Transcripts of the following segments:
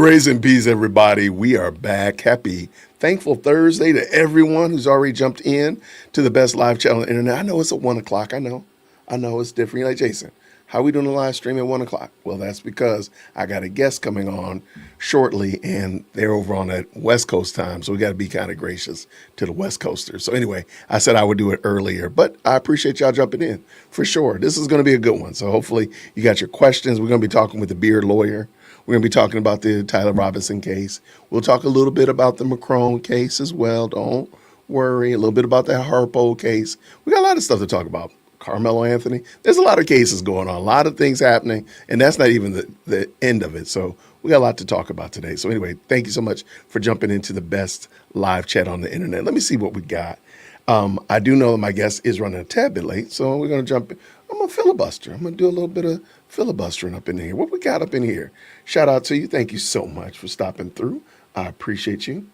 Grace and peace, everybody. We are back. Happy, thankful Thursday to everyone who's already jumped in to the best live channel on the internet. I know it's at 1 o'clock. I know it's different. You're like, Jason, how are we doing a live stream at 1 o'clock? Well, that's because I got a guest coming on shortly, and they're over on that West Coast time. So we got to be kind of gracious to the West Coasters. So anyway, I said I would do it earlier, but I appreciate y'all jumping in for sure. This is going to be a good one. So hopefully you got your questions. We're going to be talking with the Beard lawyer. We're going to be talking about the Tyler Robinson case. We'll talk a little bit about the Macron case as well. Don't worry. A little bit about that Harpo case. We got a lot of stuff to talk about. Carmelo Anthony. There's a lot of cases going on, a lot of things happening, and that's not even the end of it. So we got a lot to talk about today. So anyway, thank you so much for jumping into the best live chat on the internet. Let me see what we got. I do know that my guest is running a tad bit late, so we're going to jump in. I'm going to filibuster. I'm going to do a little bit of filibustering up in here. What we got up in here? Shout out to you. Thank you so much for stopping through. I appreciate you.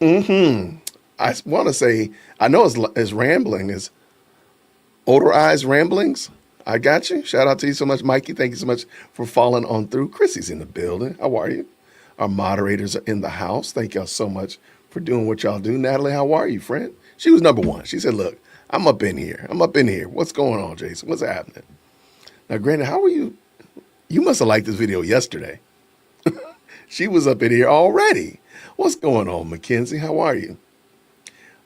I want to say, I know it's rambling, is odorized ramblings. I got you. Shout out to you so much, Mikey. Thank you so much for following on through. Chrissy's in the building. How are you? Our moderators are in the house. Thank y'all so much for doing what y'all do. Natalie, how are you, friend? She was number one. She said, look, I'm up in here. What's going on, Jason? What's happening? Now, granted, how are you? You must have liked this video yesterday. She was up in here already. What's going on, Mackenzie? How are you?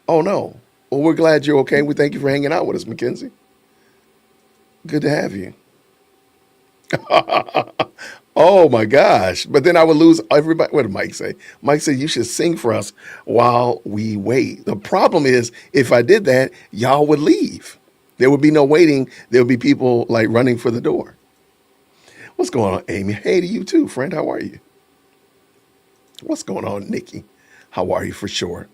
Oh, no. Well, we're glad you're okay. We thank you for hanging out with us, Mackenzie. Good to have you. Oh, my gosh. But then I would lose everybody. What did Mike say? Mike said, you should sing for us while we wait. The problem is, if I did that, y'all would leave. There would be no waiting. There would be people like running for the door. What's going on, Amy? Hey to you too, friend. How are you? What's going on, Nikki? How are you for sure?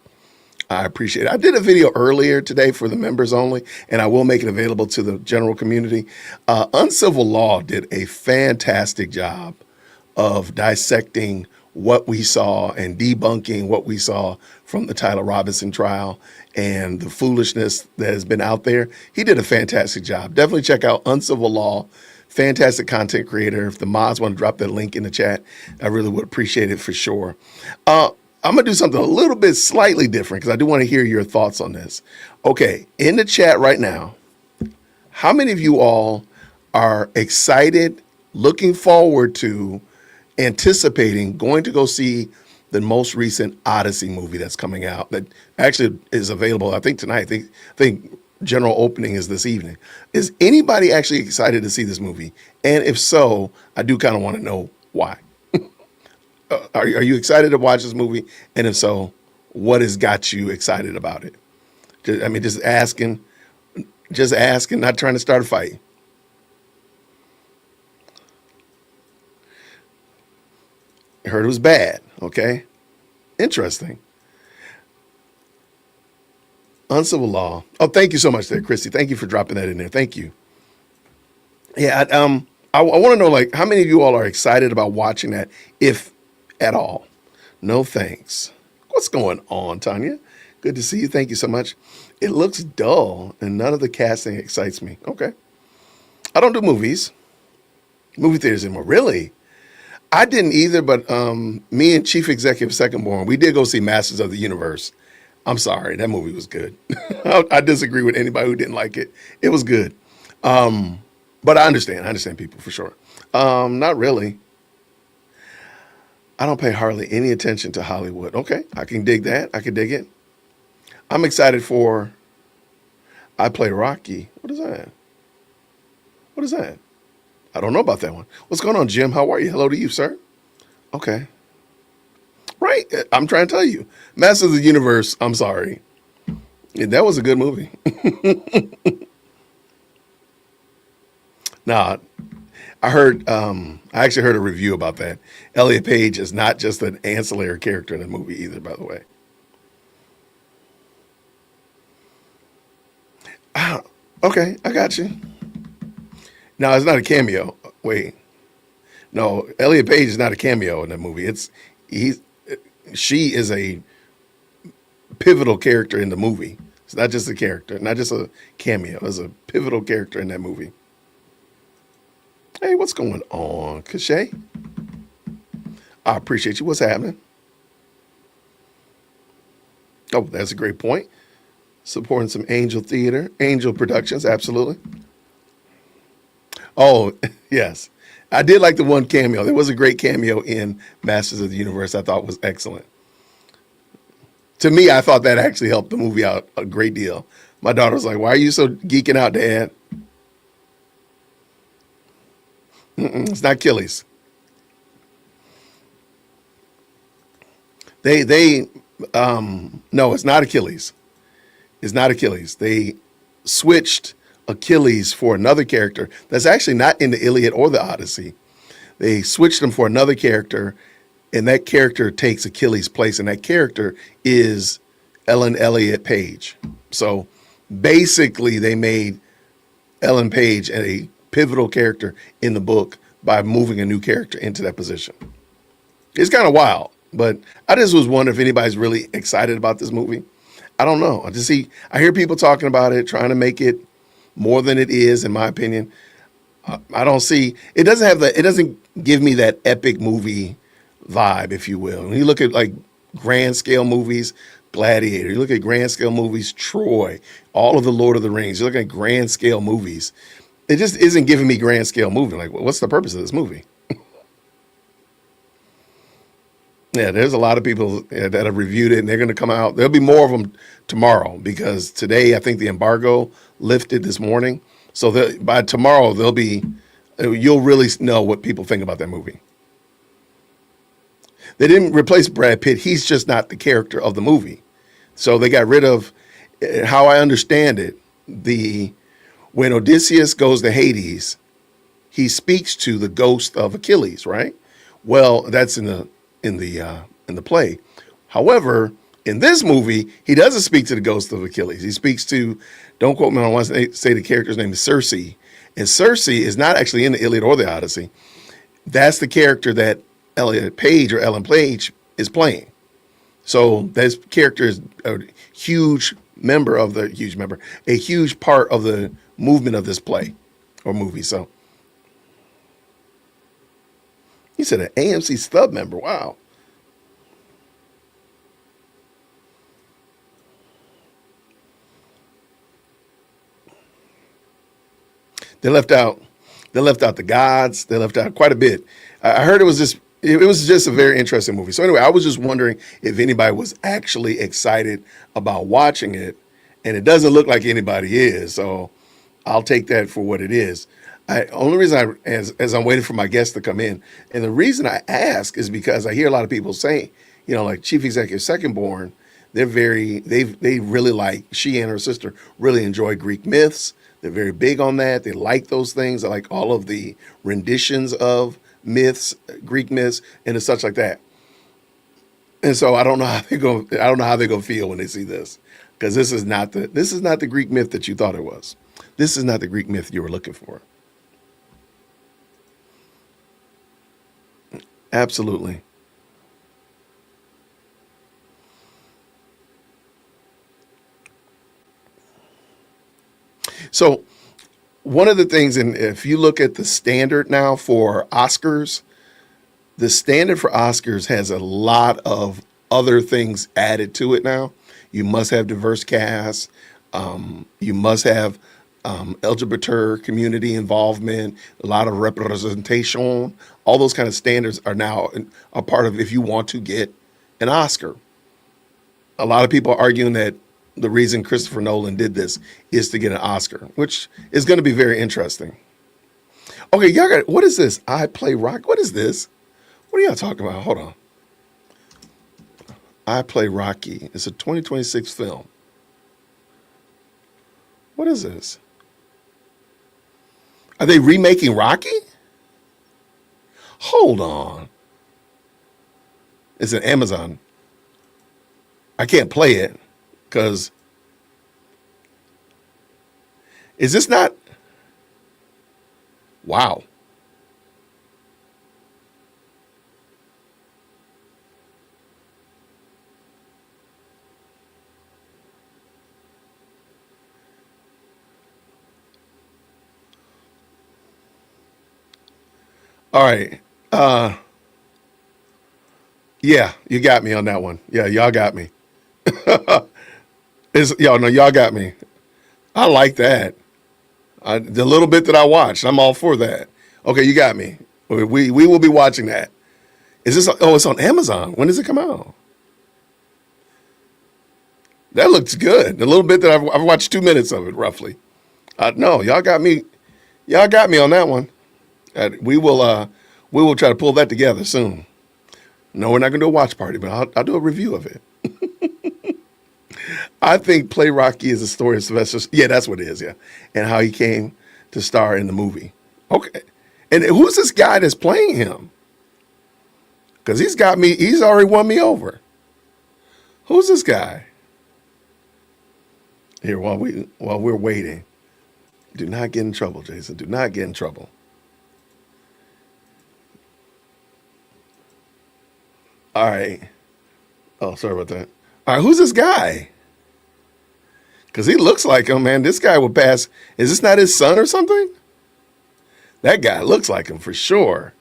I appreciate it. I did a video earlier today for the members only, and I will make it available to the general community. Uncivil Law did a fantastic job of dissecting what we saw and debunking what we saw from the Tyler Robinson trial and the foolishness that has been out there. He did a fantastic job. Definitely check out Uncivil Law. Fantastic content creator. If the mods want to drop that link in the chat, I really would appreciate it for sure. I'm going to do something a little bit slightly different because I do want to hear your thoughts on this. Okay, in the chat right now, how many of you all are excited, looking forward to, anticipating going to go see the most recent Odyssey movie that's coming out that actually is available, I think, tonight? I think general opening is this evening. Is anybody actually excited to see this movie? And if so, I do kind of want to know why. Are you excited to watch this movie? And if so, what has got you excited about it? Just asking, not trying to start a fight. I heard it was bad. Okay. Interesting. Uncivil Law. Oh, thank you so much there, Christy. Thank you for dropping that in there. Thank you. Yeah. I want to know, like, how many of you all are excited about watching that, if at all? No thanks. What's going on, Tanya? Good to see you. Thank you so much. It looks dull and none of the casting excites me. Okay. I don't do movie theaters anymore. Really? I didn't either, but me and Chief Executive Secondborn, we did go see Masters of the Universe. I'm sorry, that movie was good. I disagree with anybody who didn't like it. It was good. But I understand people for sure. Not really. I don't pay hardly any attention to Hollywood. Okay, I can dig that. I can dig it. I'm excited for I Play Rocky. What is that? What is that? I don't know about that one. What's going on, Jim? How are you? Hello to you, sir. Okay. Right. I'm trying to tell you. Masters of the Universe, I'm sorry. Yeah, that was a good movie. Nah, I actually heard a review about that. Elliot Page is not just an ancillary character in the movie either, by the way. Okay, I got you. No, it's not a cameo. Wait. No, Elliot Page is not a cameo in that movie. She is a pivotal character in the movie. It's not just a character, not just a cameo. It's a pivotal character in that movie. Hey, what's going on, Cachet? I appreciate you. What's happening? Oh, that's a great point. Supporting some Angel Theater, Angel Productions, absolutely. Oh, yes. I did like the one cameo. There was a great cameo in Masters of the Universe I thought was excellent. To me, I thought that actually helped the movie out a great deal. My daughter was like, "Why are you so geeking out, Dad?" It's not Achilles. No, it's not Achilles. It's not Achilles. They switched Achilles for another character that's actually not in the Iliad or the Odyssey. They switched him for another character, and that character takes Achilles' place, and that character is Ellen Elliott Page. So basically, they made Ellen Page a pivotal character in the book by moving a new character into that position. It's kind of wild, but I just was wondering if anybody's really excited about this movie. I don't know. I hear people talking about it, trying to make it more than it is, in my opinion. I don't see it doesn't have the it doesn't give me that epic movie vibe, if you will. When you look at like grand scale movies, Gladiator, you look at grand scale movies, Troy, all of the Lord of the Rings, you're looking at grand scale movies. It just isn't giving me grand scale movie. Like, what's the purpose of this movie? Yeah, there's a lot of people that have reviewed it, and they're going to come out. There'll be more of them tomorrow because today I think the embargo lifted this morning. So by tomorrow there'll be you'll really know what people think about that movie. They didn't replace Brad Pitt. He's just not the character of the movie. So they got rid of how I understand it. The When Odysseus goes to Hades, he speaks to the ghost of Achilles, right? Well, that's in the play. However, in this movie, he doesn't speak to the ghost of Achilles. He speaks to, don't quote me on one, say the character's name is Circe. And Circe is not actually in the Iliad or the Odyssey. That's the character that Elliot Page or Ellen Page is playing. So this character is a a huge part of the movement of this play or movie. So he said an AMC stub member. Wow. They left out they left out the gods. They left out quite a bit. I heard it was just a very interesting movie. So anyway, I was just wondering if anybody was actually excited about watching it, and it doesn't look like anybody is. So I'll take that for what it is. Only reason as I'm waiting for my guest to come in, and the reason I ask is because I hear a lot of people saying, like Chief Executive Second Born, they really like she and her sister really enjoy Greek myths. They're very big on that. They like those things. They like all of the renditions of myths, Greek myths, and such like that. And so I don't know how they're gonna feel when they see this, because this is not the Greek myth that you thought it was. This is not the Greek myth you were looking for. Absolutely. So one of the things, and if you look at the standard now for Oscars, the standard for Oscars has a lot of other things added to it now. You must have diverse casts. You must have LGBT community involvement, a lot of representation. All those kind of standards are now a part of if you want to get an Oscar. A lot of people are arguing that the reason Christopher Nolan did this is to get an Oscar, which is going to be very interesting. Okay, y'all got what is this? I Play Rock. What is this? What are y'all talking about? Hold on. I Play Rocky. It's a 2026 film. What is this? Are they remaking Rocky? Hold on. It's an Amazon. I can't play it because is this not? Wow. All right. Uh, yeah, you got me on that one. Yeah, y'all got me. Y'all know y'all got me. I like that. The little bit that I watched, I'm all for that. Okay, you got me. We will be watching that. Is this? Oh, it's on Amazon. When does it come out? That looks good. The little bit that I've watched 2 minutes of it, roughly. No, y'all got me. Y'all got me on that one. We will. We will try to pull that together soon. No, we're not going to do a watch party, but I'll do a review of it. I think Play Rocky is a story of Sylvester. Yeah, that's what it is. Yeah, and how he came to star in the movie. Okay, and who's this guy that's playing him? Because he's got me. He's already won me over. Who's this guy? Here, while we're waiting, do not get in trouble, Jason. Do not get in trouble. All right. Oh, sorry about that. All right, who's this guy? Because he looks like him, man. This guy would pass. Is this not his son or something? That guy looks like him for sure.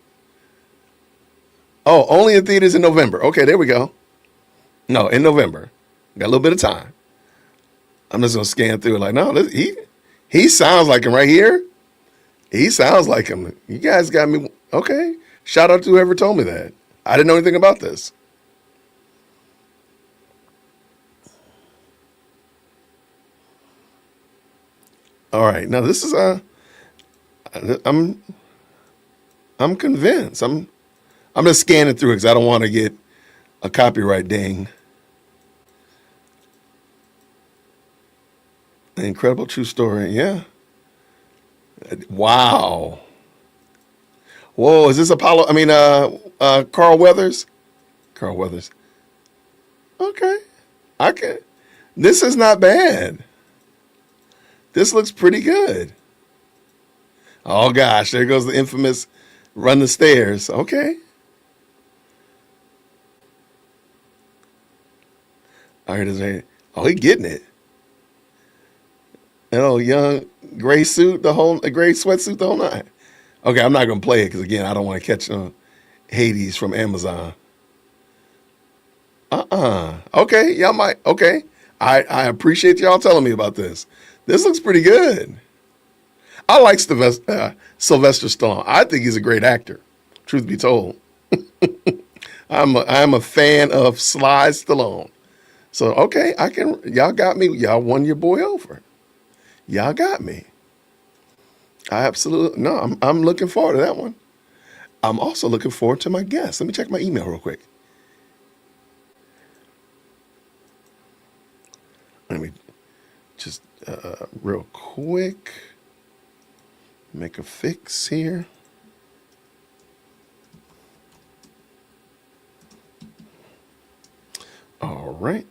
Oh, only in theaters in November. Okay, there we go. No, in November. Got a little bit of time. I'm just gonna scan through it like, no, he sounds like him right here. He sounds like him. You guys got me. Okay. Shout out to whoever told me that. I didn't know anything about this. All right. Now this is I'm I'm convinced. I'm just scanning through it because I don't want to get a copyright ding. An incredible true story. Yeah. Wow. Whoa, is this Apollo? I mean, Carl Weathers? Carl Weathers. Okay. I can. This is not bad. This looks pretty good. Oh gosh, there goes the infamous run the stairs. Okay. All right, is there? Oh, he getting it. That old young gray suit, a gray sweatsuit, the whole night. Okay, I'm not gonna play it because again, I don't want to catch Hades from Amazon. Okay, y'all might. Okay, I appreciate y'all telling me about this. This looks pretty good. I like Sylvester Stallone. I think he's a great actor. Truth be told, I'm a fan of Sly Stallone. So okay, I can. Y'all got me. Y'all won your boy over. Y'all got me. I absolutely no. I'm looking forward to that one. I'm also looking forward to my guest. Let me check my email real quick. Let me just real quick make a fix here. All right.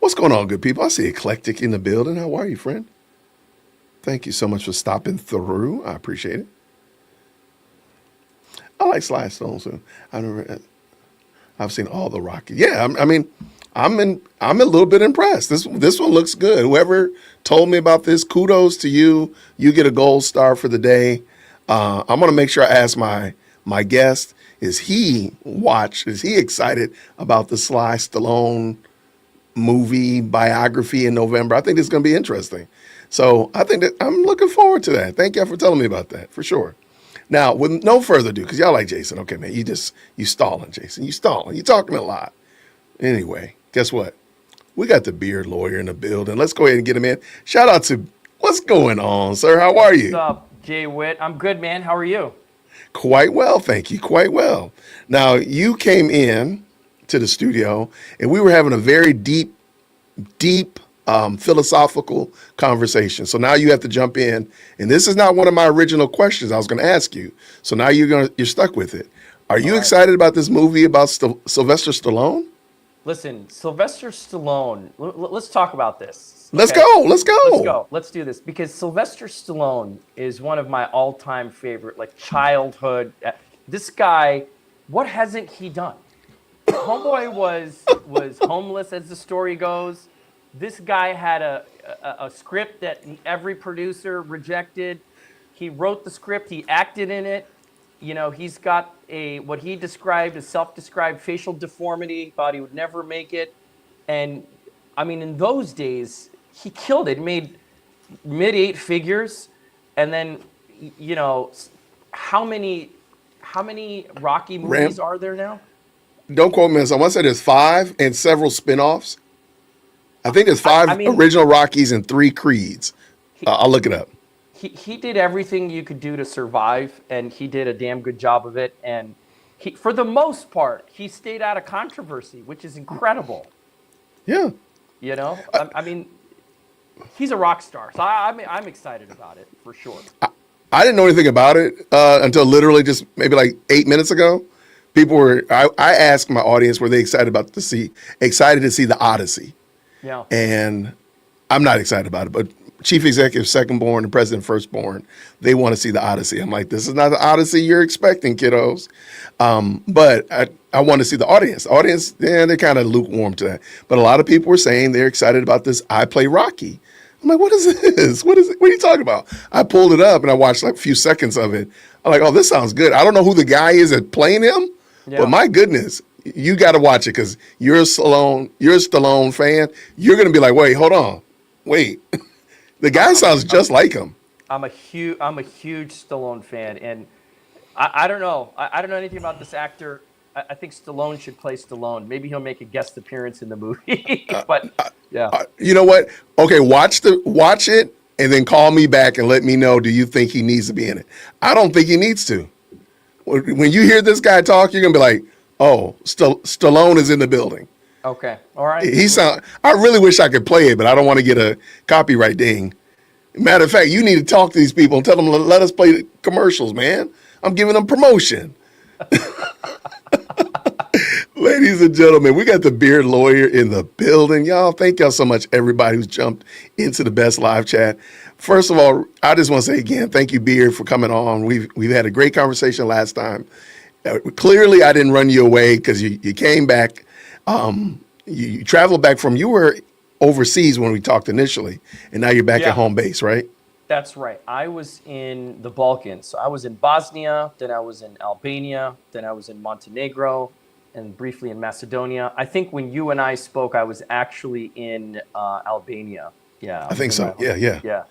What's going on, good people? I see Eclectic in the building. How are you, friend? Thank you so much for stopping through. I appreciate it. I like Sly Stone, so I've seen all the Rocky. Yeah, I mean, I'm a little bit impressed. This one looks good. Whoever told me about this, kudos to you. You get a gold star for the day. I'm gonna make sure I ask my guest. Is he excited about the Sly Stallone movie biography in November? I think it's gonna be interesting. So I think that I'm looking forward to that. Thank y'all for telling me about that for sure. Now, with no further ado, because y'all like Jason. Okay, man, you stalling, Jason. You stalling. You talking a lot. Anyway, guess what? We got the beard lawyer in the building. Let's go ahead and get him in. Shout out to what's going on, sir? How are What's you? up, Jay Witt? I'm good, man. How are you? Quite well, thank you. Quite well. Now, you came in to the studio, and we were having a very deep philosophical conversation. So now you have to jump in, and this is not one of my original questions I was going to ask you. So now you're stuck with it. Are All you right. excited about this movie about Sylvester Stallone? Listen, Sylvester Stallone. Let's talk about this, Let's okay? go. Let's Let's go. go. Let's do this because Sylvester Stallone is one of my all-time favorite, like childhood. This guy, what hasn't he done? Homeboy was homeless, as the story goes. This guy had a script that every producer rejected. He wrote the script. He acted in it. he's got what he described as self-described facial deformity. Thought he would never make it, and I mean, in those days, he killed it. He made mid eight figures, and then you know, how many Rocky Ram, movies are there now? don't quote me on this. I want to say there's 5 and several spin-offs. I think there's I, 5 I mean, original Rockies and 3 Creeds. he, I'll look it up. he did everything you could do to survive, and he did a damn good job of it. And for the most part, he stayed out of controversy, which is incredible. Yeah. I mean, he's a rock star, so I'm excited about it for sure. I didn't know anything about it until literally just maybe like 8 minutes ago. People were. I asked my audience were they excited to see the Odyssey, Yeah. and I'm not excited about it. But Chief Executive Secondborn and President Firstborn, they want to see the Odyssey. I'm like, this is not the Odyssey you're expecting, kiddos. But I want to see the audience. The audience, yeah, they're kind of lukewarm to that. But a lot of people were saying they're excited about this I Play Rocky. I'm like, what is this? What is it? What are you talking about? I pulled it up and I watched like a few seconds of it. I'm like, oh, this sounds good. I don't know who the guy is that playing him, but Yeah. my goodness, you got to watch it because you're a Stallone fan. You're gonna be like, wait, hold on, wait, the guy sounds just like him. I'm a huge Stallone fan, and I don't know. I don't know anything about this actor. I think Stallone should play Stallone. Maybe he'll make a guest appearance in the movie. But yeah, You know what? Okay, watch it and then call me back and let me know. Do you think he needs to be in it? I don't think he needs to. When you hear this guy talk, you're gonna be like, oh, Stallone is in the building. okay, all right. I really wish I could play it, but I don't want to get a copyright ding. Matter of fact, you need to talk to these people and tell them let us play the commercials, man. I'm giving them promotion. Ladies and gentlemen, we got the Beard Lawyer in the building. Y'all, thank y'all so much, everybody who's jumped into the best live chat. First of all, I just want to say again, thank you, Beard, for coming on. We've had a great conversation last time. Clearly, I didn't run you away because you came back. You traveled back you were overseas when we talked initially, and now you're back at Yeah. home base, right? That's right. I was in the Balkans. So I was in Bosnia, then I was in Albania, then I was in Montenegro, and briefly in Macedonia. I think when you and I spoke, I was actually in Albania. Yeah, I think was in so. my home- Yeah. Yeah.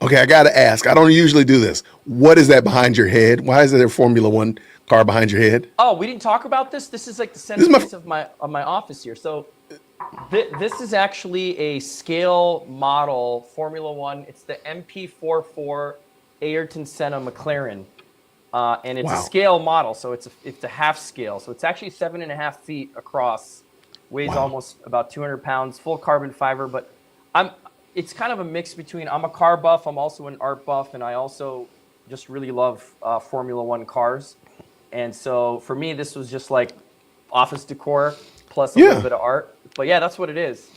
Okay, I got to ask. I don't usually do this. What is that behind your head? Why is there a Formula One car behind your head? Oh, we didn't talk about this. This is like the This is my. centerpiece of my office here. So this is actually a scale model Formula One. It's the MP44 Ayrton Senna McLaren, and it's a Wow. scale model. So it's a half scale. So it's actually 7.5 feet across, weighs Wow. almost about 200 pounds, full carbon fiber. But it's kind of a mix between. I'm a car buff. I'm also an art buff, and I also just really love Formula One cars. And so for me, this was just like office decor plus a Yeah. little bit of art. But yeah, that's what it is.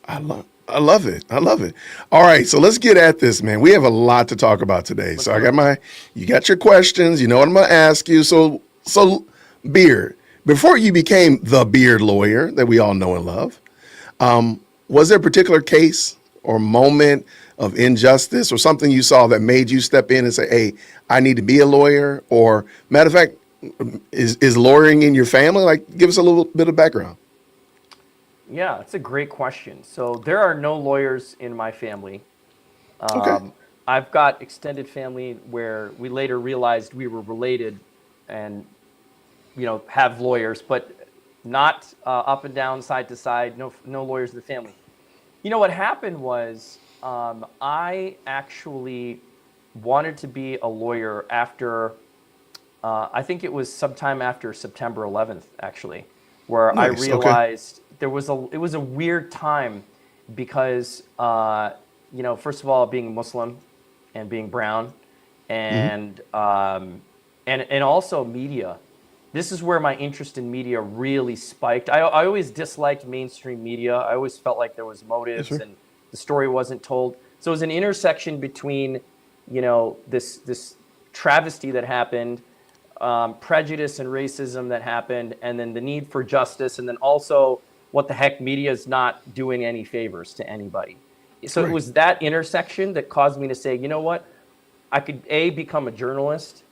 I love it. I love it. All right, so let's get at this, man. We have a lot to talk about today. So you got your questions. You know what I'm going to ask you. So Beard, before you became the Beard Lawyer that we all know and love, was there a particular case or moment of injustice or something you saw that made you step in and say, hey, I need to be a lawyer? Or matter of fact, is lawyering in your family? Like, give us a little bit of background. Yeah, that's a great question. So there are no lawyers in my family. Okay. I've got extended family where we later realized we were related and, have lawyers, but not up and down, side to side, no lawyers in the family. What happened was I actually wanted to be a lawyer after, I think it was sometime after September 11th, actually, where I Nice. Okay. realized it was a weird time because, first of all, being Muslim and being brown and also media. This is where my interest in media really spiked. I always disliked mainstream media. I always felt like there was motives sir. and the story wasn't told. So it was an intersection between, this travesty that happened, prejudice and racism that happened, and then the need for justice, and then also what the heck, media is not doing any favors to anybody. So Right. it was that intersection that caused me to say, you know what, I could become a journalist,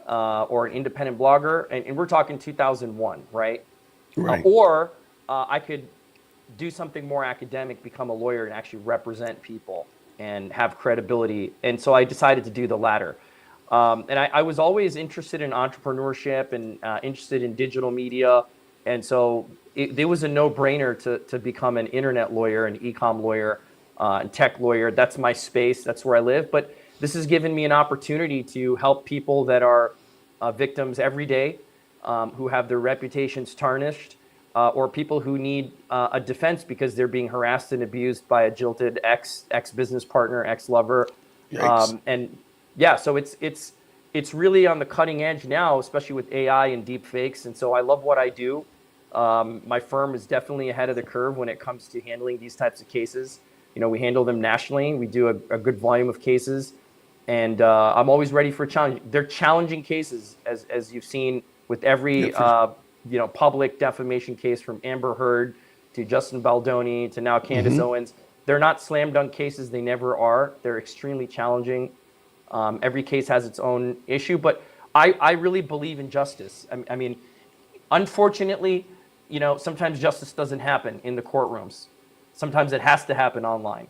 or an independent blogger, and we're talking 2001, right? Right. Or I could do something more academic, become a lawyer, and actually represent people and have credibility. And so I decided to do the latter. And I was always interested in entrepreneurship and interested in digital media. And so it was a no-brainer to become an internet lawyer, an e-com lawyer, and tech lawyer. That's my space. That's where I live. But this has given me an opportunity to help people that are victims every day, who have their reputations tarnished, or people who need a defense because they're being harassed and abused by a jilted ex business partner, ex lover, Yikes. and yeah, so it's really on the cutting edge now, especially with AI and deep fakes. And so I love what I do. My firm is definitely ahead of the curve when it comes to handling these types of cases. We handle them nationally. We do a good volume of cases, and I'm always ready for a challenge. They're challenging cases, as you've seen with Yeah, every for sure. public defamation case, from Amber Heard to Justin Baldoni to now Candace Hmm. Owens. They're not slam dunk cases. They never are. They're extremely challenging. Every case has its own issue, but I really believe in justice. I mean, unfortunately, sometimes justice doesn't happen in the courtrooms. Sometimes it has to happen online.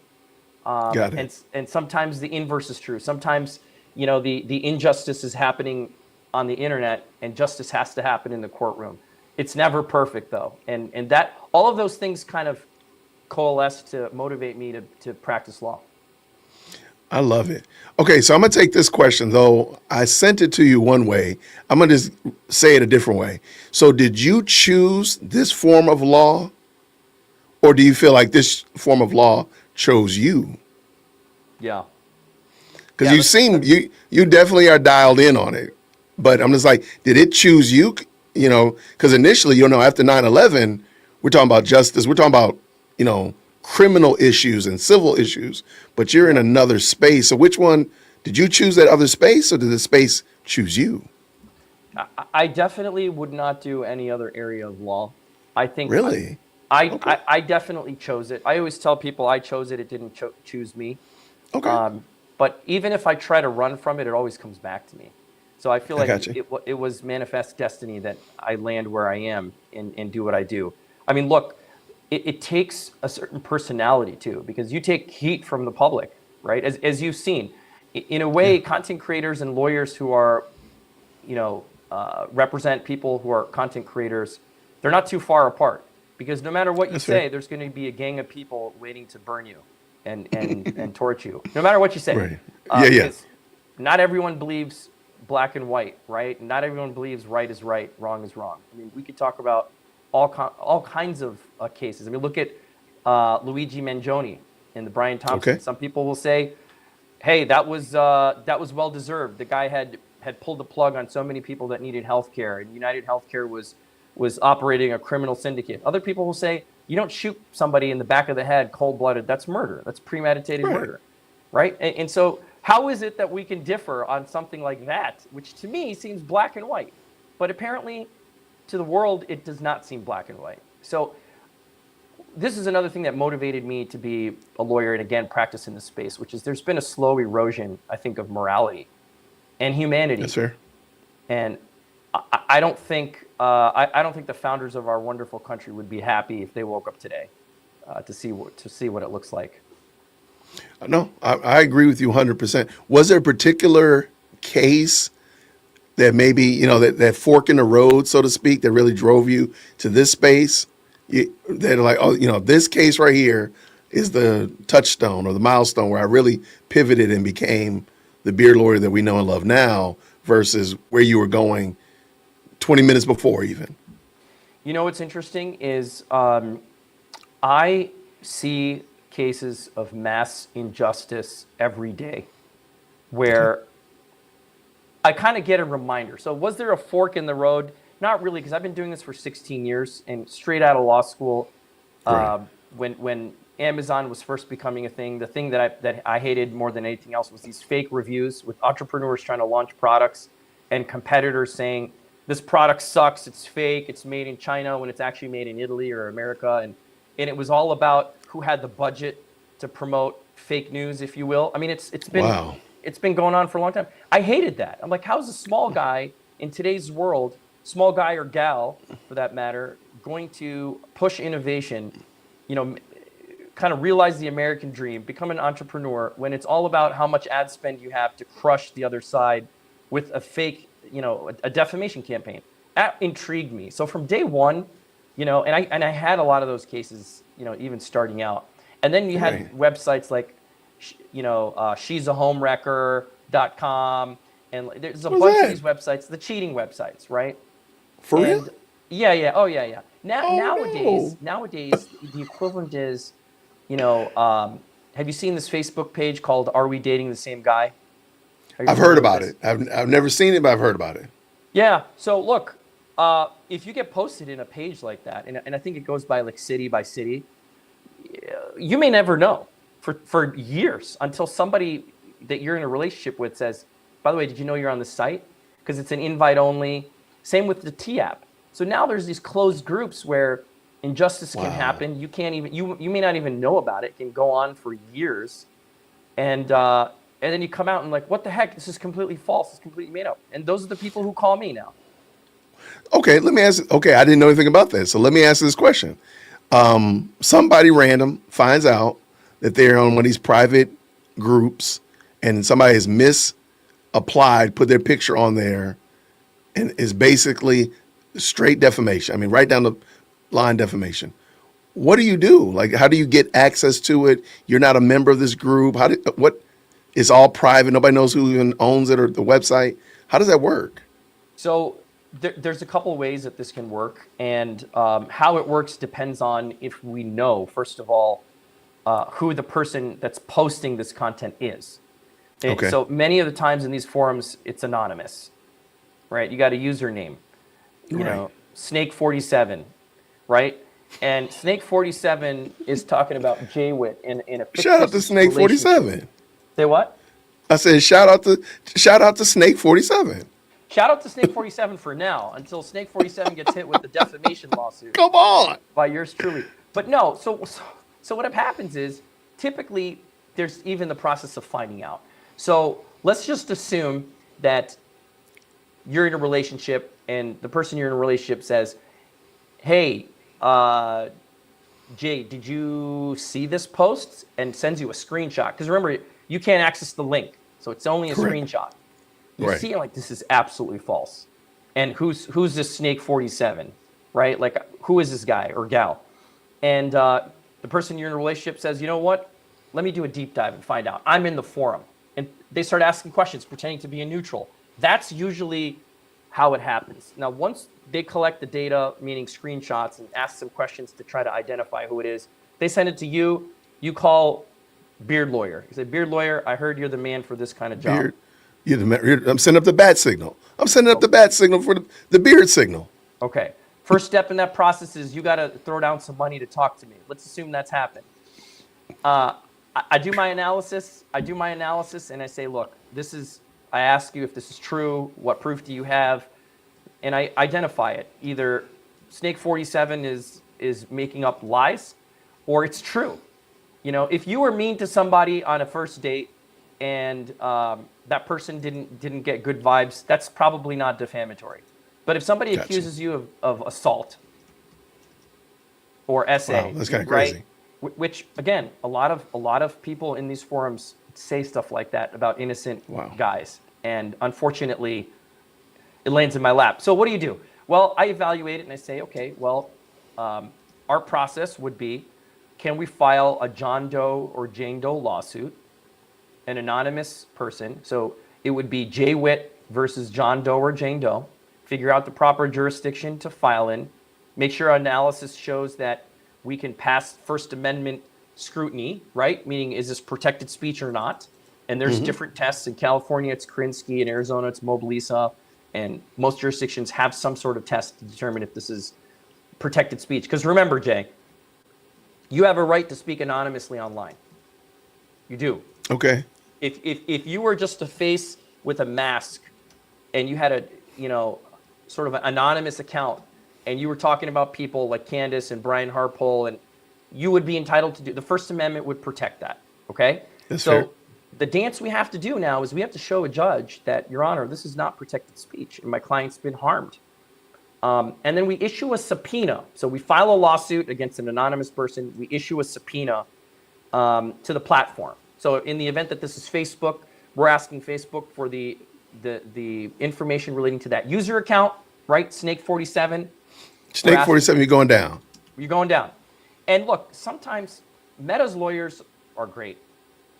Got it. And sometimes the inverse is true. Sometimes, the injustice is happening on the internet and justice has to happen in the courtroom. It's never perfect though. And that all of those things kind of coalesce to motivate me to practice law. I love it. Okay, so I'm gonna take this question though. I sent it to you one way. I'm gonna just say it a different way. So, did you choose this form of law, or do you feel like this form of law chose you? Yeah. Because Yeah. you seem you definitely are dialed in on it. But I'm just like, did it choose you? Because initially, after 9/11, we're talking about justice. We're talking about criminal issues and civil issues. But you're in Yeah. another space. So which one did you choose, that other space, or did the space choose you? I definitely would not do any other area of law. I think Really? I, Okay. I, I definitely chose it. I always tell people I chose it. It didn't choose me. Okay. But even if I try to run from it, it always comes back to me. So I feel I like got you. it was manifest destiny that I land where I am and do what I do. I mean, look, it takes a certain personality too, because you take heat from the public, right? As you've seen, in a Yeah. way, content creators and lawyers who are, represent people who are content creators, they're not too far apart, because no matter what you That's fair. say, there's going to be a gang of people waiting to burn you and torch you, no matter what you say, Right. Yeah. Yeah. because not everyone believes black and white, right? Not everyone believes right is right, wrong is wrong. I mean, we could talk about all kinds of cases. I mean, look at Luigi Mangione and the Brian Thompson. Okay. Some people will say, hey, that was well deserved. The guy had pulled the plug on so many people that needed health care, and United Healthcare was operating a criminal syndicate. Other people will say, you don't shoot somebody in the back of the head cold-blooded. That's murder. That's premeditated Right. murder, right? And so how is it that we can differ on something like that, which to me seems black and white, but apparently to the world it does not seem black and white. So this is another thing that motivated me to be a lawyer and again practice in this space, which is there's been a slow erosion, I think, of morality and humanity. That's fair. And I don't think I don't think the founders of our wonderful country would be happy if they woke up today to see what it looks like. No, I agree with you 100%. Was there a particular case that maybe, that fork in the road, so to speak, that really drove you to this space? That are like, oh, this case right here is the touchstone or the milestone where I really pivoted and became the beard lawyer that we know and love now versus where you were going 20 minutes before even. What's interesting is I see cases of mass injustice every day Okay. where I kind of get a reminder. So, was there a fork in the road? Not really, because I've been doing this for 16 years and straight out of law school. Right. When Amazon was first becoming a thing, the thing that I hated more than anything else was these fake reviews with entrepreneurs trying to launch products and competitors saying this product sucks, it's fake, it's made in China when it's actually made in Italy or America, and it was all about who had the budget to promote fake news, if you will. I mean, it's been Wow. it's been going on for a long time. I hated that. I'm like, how's a small guy in today's world, small guy or gal for that matter, going to push innovation, kind of realize the American dream, become an entrepreneur when it's all about how much ad spend you have to crush the other side with a fake, a defamation campaign. That intrigued me. So from day one, and I had a lot of those cases, even starting out. And then you had websites like, she's a homewrecker.com. And there's a bunch of these websites, the cheating websites, right? For real? Yeah, yeah. Oh, yeah, yeah. No. Nowadays, the equivalent is, have you seen this Facebook page called "Are We Dating the Same Guy"? I've heard about it. I've never seen it, but I've heard about it. Yeah. So look, if you get posted in a page like that, and I think it goes by like city by city, you may never know for years until somebody that you're in a relationship with says, by the way, did you know you're on the site? Because it's an invite only. Same with the T app. So now there's these closed groups where injustice can happen. You can't even you may not even know about it. It can go on for years, and then you come out and like, what the heck? This is completely false. It's completely made up. And those are the people who call me now. Okay, let me ask. Okay, I didn't know anything about that, so let me ask this question. Somebody random finds out that they're on one of these private groups, and somebody has misapplied, put their picture on there, and is basically straight defamation. I mean, right down the line defamation. What do you do? Like, how do you get access to it? You're not a member of this group. What? It's all private. Nobody knows who even owns it or the website. How does that work? So there's a couple of ways that this can work, and how it works depends on if we know, first of all, who the person that's posting this content is. Okay. So many of the times in these forums, it's anonymous, right? You got a username, Snake47, right? And Snake47 is talking about Jay Witt in a fictitious Shout out to Snake47. Say what? I said shout out to Snake47. Shout out to Snake47 for now, until Snake47 gets hit with the defamation lawsuit. Come on. By yours truly. But no, so what happens is, typically, there's even the process of finding out. So let's just assume that you're in a relationship and the person you're in a relationship says, hey, Jay, did you see this post? And sends you a screenshot. Because remember, you can't access the link. So it's only a screenshot. You see it like, this is absolutely false. And who's this Snake47, right? Like, who is this guy or gal? And the person you're in a relationship says, you know what? Let me do a deep dive and find out. I'm in the forum. And they start asking questions, pretending to be a neutral. That's usually how it happens. Now, once they collect the data, meaning screenshots, and ask some questions to try to identify who it is, they send it to you. You call Beard Lawyer. You say, Beard Lawyer, I heard you're the man for this kind of job. I'm sending up the bat signal. I'm sending up the bat signal for the beard signal. Okay. First step in that process is you got to throw down some money to talk to me. Let's assume that's happened. I do my analysis. And I say, look, I ask you if this is true. What proof do you have? And I identify it. Either Snake47 is making up lies, or it's true. If you were mean to somebody on a first date and that person didn't get good vibes, that's probably not defamatory. But if somebody accuses you of assault or SA, wow, that's kind of right? crazy. Which again, a lot of people in these forums say stuff like that about innocent guys, and unfortunately, it lands in my lap. So what do? Well, I evaluate it and I say, okay, well, our process would be, can we file a John Doe or Jane Doe lawsuit? An anonymous person. So it would be Jay Witt versus John Doe or Jane Doe. Figure out the proper jurisdiction to file in. Make sure our analysis shows that we can pass First Amendment scrutiny, right? Meaning, is this protected speech or not? And there's different tests. In California, it's Krinsky. In Arizona, it's Moblisa. And most jurisdictions have some sort of test to determine if this is protected speech. Because remember, Jay, you have a right to speak anonymously online. You do. Okay. If you were just a face with a mask and you had a, sort of an anonymous account and you were talking about people like Candace and Brian Harpole, and you would be entitled to the First Amendment would protect that. Okay. That's so fair. the dance we have to do now is we have to show a judge that, Your Honor, this is not protected speech and my client's been harmed. And then we issue a subpoena. So we file a lawsuit against an anonymous person. We issue a subpoena to the platform. So in the event that this is Facebook, we're asking Facebook for the information relating to that user account, right? Snake47. Snake 47, you're going down. You're going down. And look, sometimes Meta's lawyers are great.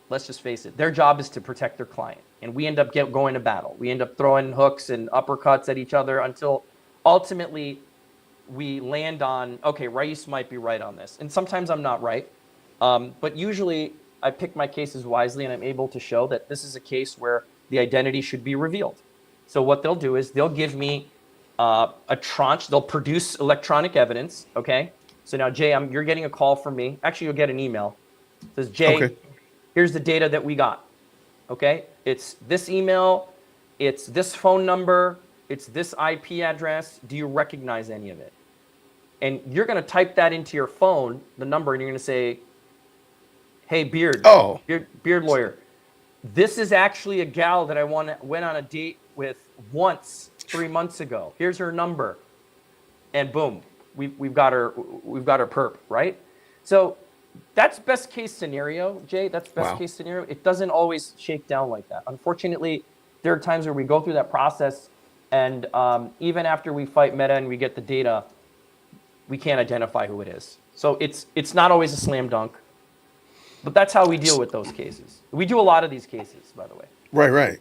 Let's just face it. Their job is to protect their client. And we end up going to battle. We end up throwing hooks and uppercuts at each other until ultimately we land on, okay, Rais might be right on this. And sometimes I'm not right. But usually I pick my cases wisely and I'm able to show that this is a case where the identity should be revealed. So what they'll do is they'll give me a tranche. They'll produce electronic evidence, okay? So now, Jay, you're getting a call from me. Actually, you'll get an email. It says, Jay, Okay. here's the data that we got, okay? It's this email, it's this phone number, it's this IP address. Do you recognize any of it? And you're going to type that into your phone, the number, and you're going to say, hey, Beard lawyer, this is actually a gal that I went on a date with once 3 months ago. Here's her number. And boom, we've got her perp, right? So that's best case scenario, Jay. That's best case scenario. It doesn't always shake down like that. Unfortunately, there are times where we go through that process, and even after we fight Meta and we get the data, we can't identify who it is. So it's not always a slam dunk, but that's how we deal with those cases. We do a lot of these cases, by the way. Right.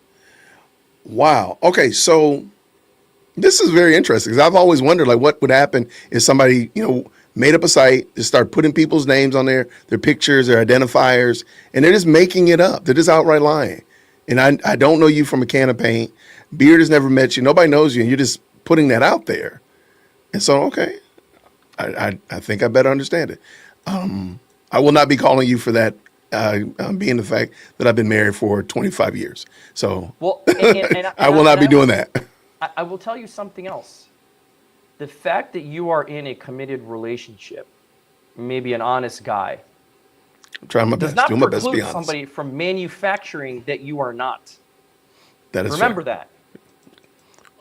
Wow. Okay, so this is very interesting because I've always wondered, like, what would happen if somebody, made up a site, just start putting people's names on there, their pictures, their identifiers, and they're just making it up. They're just outright lying. And I don't know you from a can of paint. Beard has never met you. Nobody knows you, and you're just putting that out there. And so, okay, I think I better understand it. I will not be calling you for that, being the fact that I've been married for 25 years. So I will not be doing that. I will tell you something else. The fact that you are in a committed relationship, maybe an honest guy, I'm trying my best. does not Doing my best to preclude be honest. somebody from manufacturing that you are not. That is Remember fair.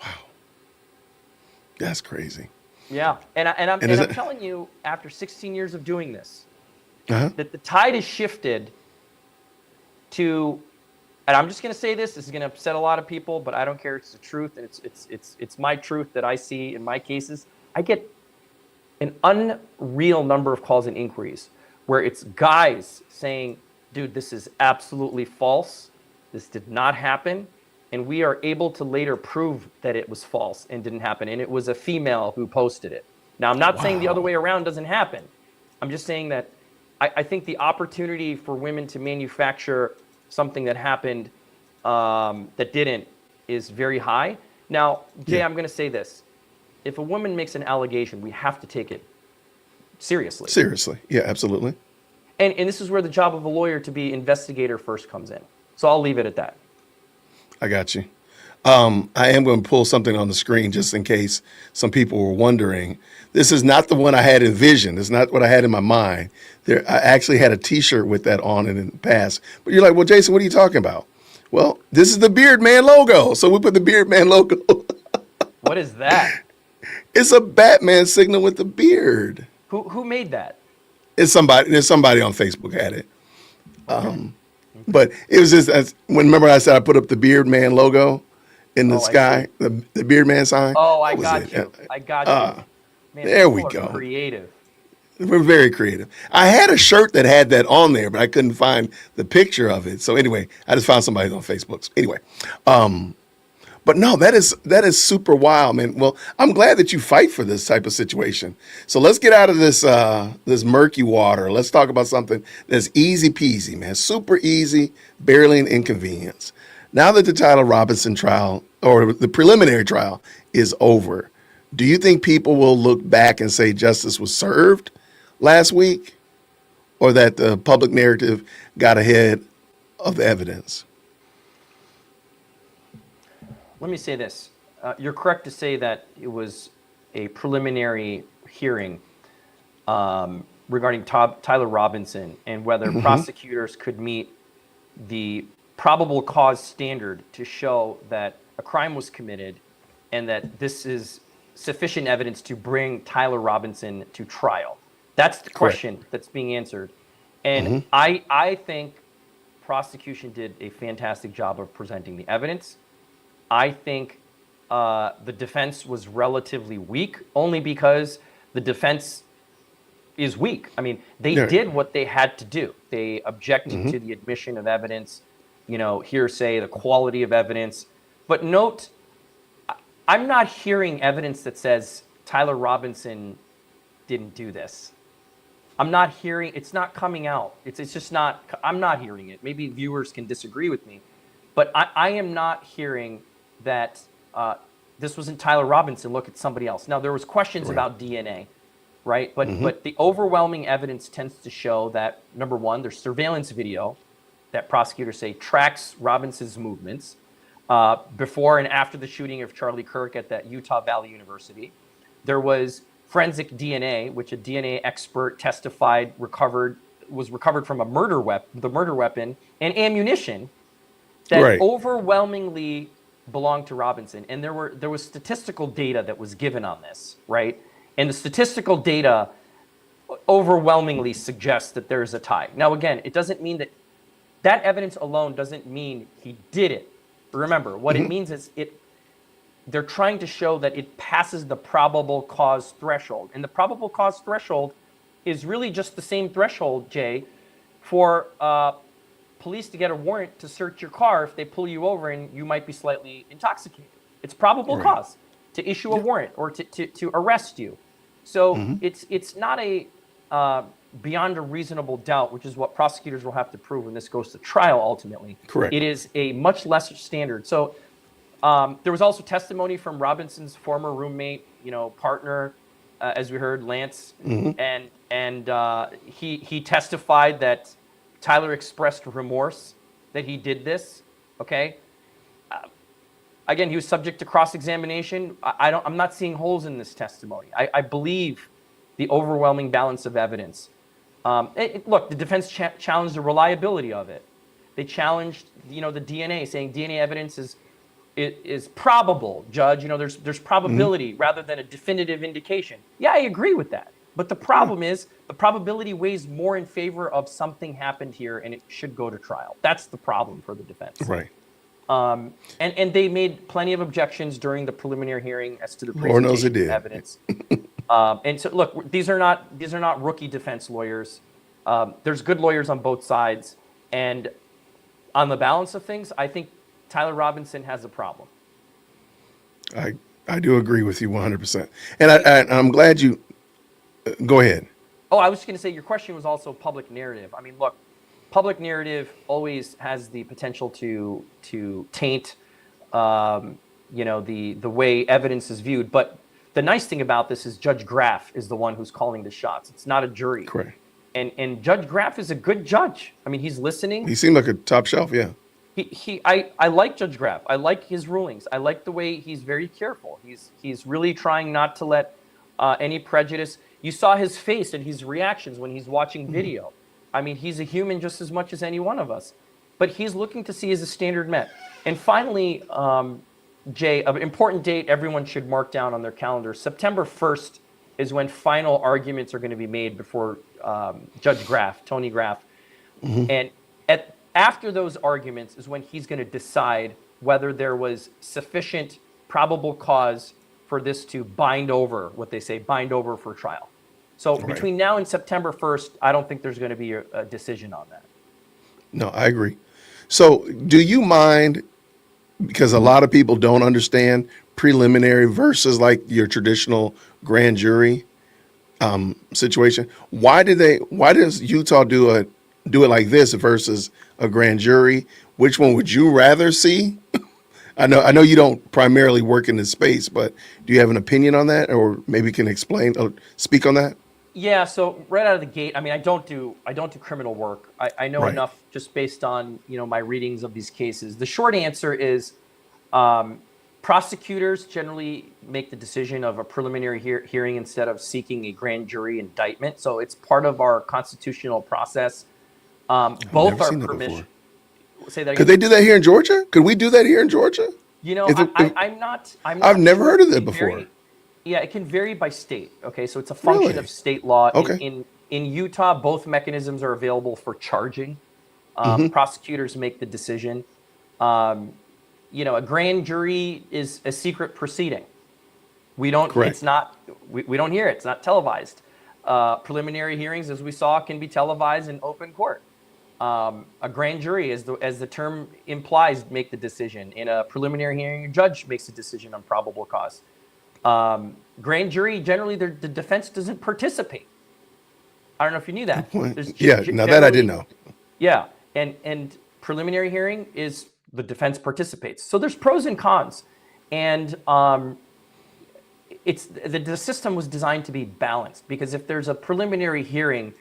that. That's crazy. Yeah, and I'm telling you, after 16 years of doing this, Uh-huh. that the tide has shifted to, and I'm just going to say this is going to upset a lot of people, but I don't care. It's the truth, and it's my truth that I see in my cases. I get an unreal number of calls and inquiries where it's guys saying, dude, this is absolutely false. This did not happen. And we are able to later prove that it was false and didn't happen. And it was a female who posted it. Now, I'm not saying the other way around doesn't happen. I'm just saying that I think the opportunity for women to manufacture something that happened that didn't is very high. Now, Jay, I'm going to say this. If a woman makes an allegation, we have to take it seriously. Seriously. Yeah, absolutely. And this is where the job of a lawyer to be investigator first comes in. So I'll leave it at that. I got you. I am going to pull something on the screen just in case some people were wondering. This is not the one I had envisioned. It's not what I had in my mind. I actually had a T-shirt with that on it in the past. But you're like, well, Jason, what are you talking about? Well, this is the Beard Man logo. So we put the Beard Man logo. What is that? It's a Batman signal with the beard. Who made that? There's somebody on Facebook had it. But it was just, remember I said I put up the Beard Man logo in the sky, the Beard Man sign? Oh, I got you. I got you. Man, there we people are go. Creative. We're very creative. I had a shirt that had that on there, but I couldn't find the picture of it. So anyway, I just found somebody on Facebook. So anyway, but no, that is super wild, man. Well, I'm glad that you fight for this type of situation. So let's get out of this this murky water. Let's talk about something that's easy peasy, man. Super easy, barely an inconvenience. Now that the Tyler Robinson trial or the preliminary trial is over, do you think people will look back and say justice was served last week, or that the public narrative got ahead of the evidence? Let me say this. You're correct to say that it was a preliminary hearing regarding Tyler Robinson and whether prosecutors could meet the probable cause standard to show that a crime was committed and that this is sufficient evidence to bring Tyler Robinson to trial. That's the Correct. question that's being answered. And I think prosecution did a fantastic job of presenting the evidence. I think the defense was relatively weak, only because the defense is weak. I mean, they Yeah. did what they had to do. They objected to the admission of evidence, hearsay, the quality of evidence. But note, I'm not hearing evidence that says Tyler Robinson didn't do this. I'm not hearing, it's not coming out. It's just not, I'm not hearing it. Maybe viewers can disagree with me, but I am not hearing that this wasn't Tyler Robinson, look at somebody else. Now, there was questions Right. about DNA, right? But the overwhelming evidence tends to show that, number one, there's surveillance video that prosecutors say tracks Robinson's movements before and after the shooting of Charlie Kirk at that Utah Valley University. There was forensic DNA, which a DNA expert testified was recovered from the murder weapon and ammunition that Right. overwhelmingly belonged to Robinson. And there was statistical data that was given on this, right? And the statistical data overwhelmingly suggests that there's a tie. Now, again, it doesn't mean that evidence alone doesn't mean he did it. Remember, what it means is they're trying to show that it passes the probable cause threshold. And the probable cause threshold is really just the same threshold, Jay, for police to get a warrant to search your car if they pull you over and you might be slightly intoxicated. It's probable Right. cause to issue a warrant or to arrest you. So it's not a beyond a reasonable doubt, which is what prosecutors will have to prove when this goes to trial ultimately. Correct. It is a much lesser standard. So there was also testimony from Robinson's former roommate, partner, as we heard, Lance, and he testified that Tyler expressed remorse that he did this. Okay. Again, he was subject to cross-examination. I'm not seeing holes in this testimony. I believe the overwhelming balance of evidence. Look, the defense challenged the reliability of it. They challenged, the DNA, saying DNA evidence is probable, Judge. There's probability rather than a definitive indication. Yeah, I agree with that. But the problem is the probability weighs more in favor of something happened here and it should go to trial. That's the problem for the defense. Right. And they made plenty of objections during the preliminary hearing as to the Lord knows they presentation did. of evidence. And so, look, these are not rookie defense lawyers. There's good lawyers on both sides, and on the balance of things, I think Tyler Robinson has a problem. I do agree with you 100%. And I'm glad you go ahead. Oh, I was just going to say your question was also public narrative. I mean, look, public narrative always has the potential to taint, the way evidence is viewed. But the nice thing about this is Judge Graff is the one who's calling the shots. It's not a jury. Correct. And Judge Graff is a good judge. I mean, he's listening. He seemed like a top shelf. Yeah. I like Judge Graff. I like his rulings. I like the way he's very careful. He's really trying not to let any prejudice. You saw his face and his reactions when he's watching video. I mean, he's a human just as much as any one of us. But he's looking to see is the standard met. And finally, Jay, an important date everyone should mark down on their calendar. September 1st is when final arguments are going to be made before Judge Graff, Tony Graff. And after those arguments is when he's going to decide whether there was sufficient probable cause for this to bind over for trial. So Right. between now and September 1st, I don't think there's going to be a decision on that. No, I agree. So do you mind, because a lot of people don't understand preliminary versus like your traditional grand jury situation. Why does Utah do it like this versus a grand jury? Which one would you rather see? I know you don't primarily work in this space, but do you have an opinion on that, or maybe can explain or speak on that? Yeah, so right out of the gate, I mean, I don't do criminal work. I know Right. enough just based on my readings of these cases. The short answer is prosecutors generally make the decision of a preliminary hearing instead of seeking a grand jury indictment. So it's part of our constitutional process. Both never are seen that permission. before. Say that Could again. they do that here in Georgia? Could we do that here in Georgia? You know, If it, if, I'm not. I'm I've not never sure. heard It of that can before. yeah, it can vary by state. Okay, so it's a function of Really? state law. Okay. In Utah, both mechanisms are available for charging. Hmm. Prosecutors make the decision. Um, you know, a grand jury is a secret proceeding. We don't. It's Correct. not. We don't hear it. It's not televised. Preliminary hearings, as we saw, can be televised in open court. A grand jury, as the term implies, make the decision. In a preliminary hearing, a judge makes a decision on probable cause. Grand jury, generally, the defense doesn't participate. I don't know if you knew that. Good point. There's Yeah. Now that I didn't generally, know. yeah, and preliminary hearing is the defense participates. So there's pros and cons, and it's the system was designed to be balanced, because if there's a preliminary hearing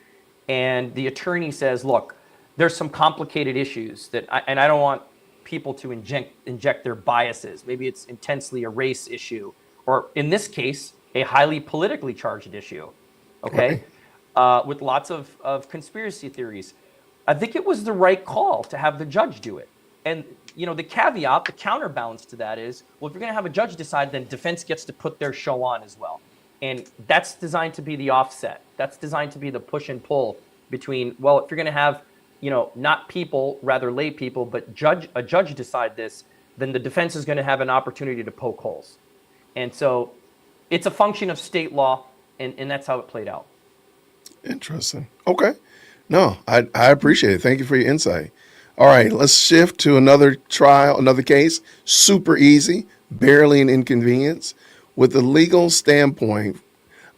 and the attorney says, look, there's some complicated issues and I don't want people to inject their biases. Maybe it's intensely a race issue, or in this case, a highly politically charged issue, okay, Right. with lots of conspiracy theories. I think it was the right call to have the judge do it. And you know, the caveat, the counterbalance to that is, well, if you're going to have a judge decide, then defense gets to put their show on as well. And that's designed to be the offset. That's designed to be the push and pull between, well, if you're going to have, you know, not people, rather lay people, but a judge decide this, then the defense is going to have an opportunity to poke holes. And so it's a function of state law, and that's how it played out. Interesting. Okay. No, I appreciate it. Thank you for your insight. All right, let's shift to another trial, another case. Super easy, barely an inconvenience. With the legal standpoint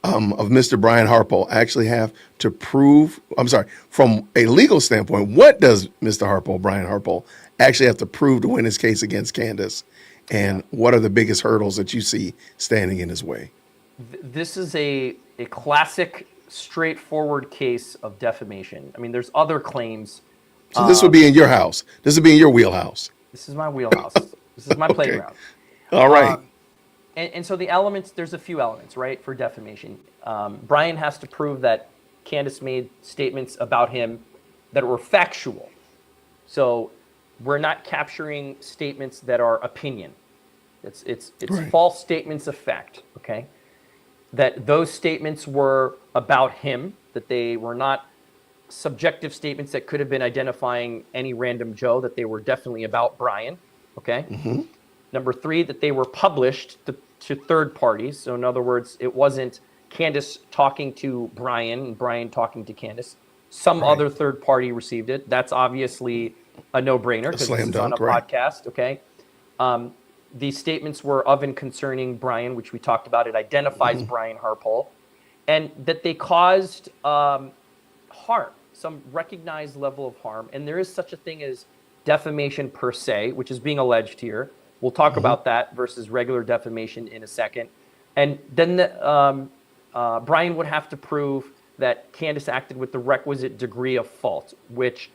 of Mr. Brian Harpo actually have to prove, I'm sorry, from a legal standpoint, what does Mr. Harpo, Brian Harpo, actually have to prove to win his case against Candace? And what are the biggest hurdles that you see standing in his way? This is a classic, straightforward case of defamation. I mean, there's other claims. So this would be in your house. This would be in your wheelhouse. This is my wheelhouse. This is my Okay. playground. All right. And so the elements, there's a few elements, right, for defamation. Brian has to prove that Candace made statements about him that were factual. So we're not capturing statements that are opinion. It's Right. false statements of fact, okay? That those statements were about him, that they were not subjective statements that could have been identifying any random Joe, that they were definitely about Brian, okay? Number three, that they were published to third parties. So in other words, it wasn't Candace talking to Brian and Brian talking to Candace. Some Right. other third party received it. That's obviously a no-brainer because this slam is on a dunk, right. podcast, okay? These statements were of and concerning Brian, which we talked about. It identifies Brian Harpole, and that they caused harm, some recognized level of harm. And there is such a thing as defamation per se, which is being alleged here. We'll talk about that versus regular defamation in a second. And then Brian would have to prove that Candace acted with the requisite degree of fault, which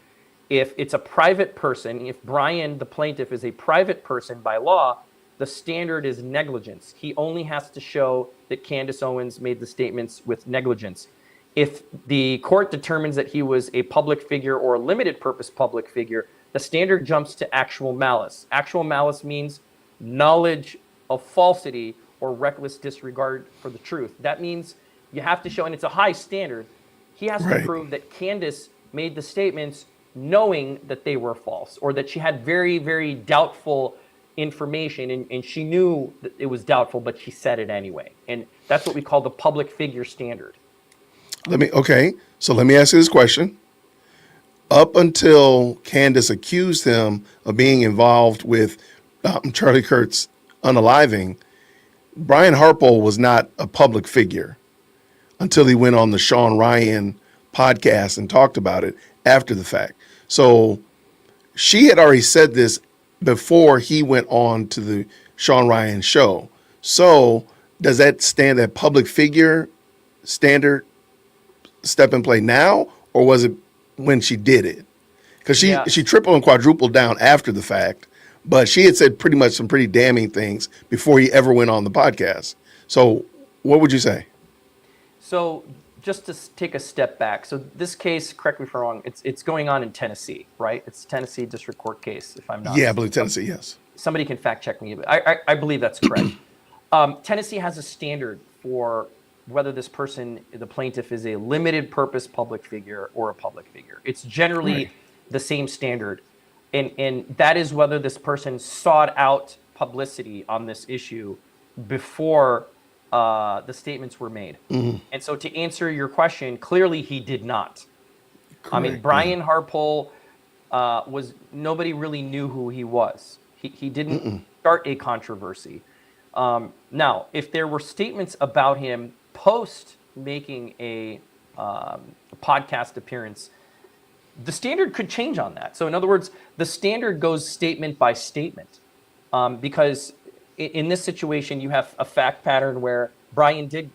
if it's a private person, if Brian, the plaintiff, is a private person by law, the standard is negligence. He only has to show that Candace Owens made the statements with negligence. If the court determines that he was a public figure or a limited purpose public figure, the standard jumps to actual malice. Actual malice means knowledge of falsity or reckless disregard for the truth. That means you have to show, and it's a high standard, he has to Right. prove that Candace made the statements knowing that they were false, or that she had very, very doubtful information and she knew that it was doubtful, but she said it anyway. And that's what we call the public figure standard. So let me ask you this question. Up until Candace accused him of being involved with Charlie Kirk's unaliving, Brian Harpo was not a public figure until he went on the Sean Ryan podcast and talked about it after the fact. So she had already said this before he went on to the Sean Ryan show. So does that stand that public figure standard step in play now, or was it when she did it? Because Yeah. she tripled and quadrupled down after the fact, but she had said pretty much some pretty damning things before he ever went on the podcast. So what would you say? So just to take a step back. So this case, correct me if I'm wrong, it's going on in Tennessee, right? It's a Tennessee District Court case, if I'm not Yeah, I believe mistaken. Tennessee. Yes. Somebody can fact check me, but I believe that's correct. Tennessee has a standard for whether this person, the plaintiff, is a limited purpose public figure or a public figure. It's generally Right. the same standard. And that is whether this person sought out publicity on this issue before the statements were made. And so to answer your question, clearly he did not. I mean, Correct. Yeah. Brian Harpole was, nobody really knew who he was. He didn't start a controversy. Now, if there were statements about him post making a podcast appearance, the standard could change on that. So in other words, the standard goes statement by statement, because in this situation, you have a fact pattern where Brian did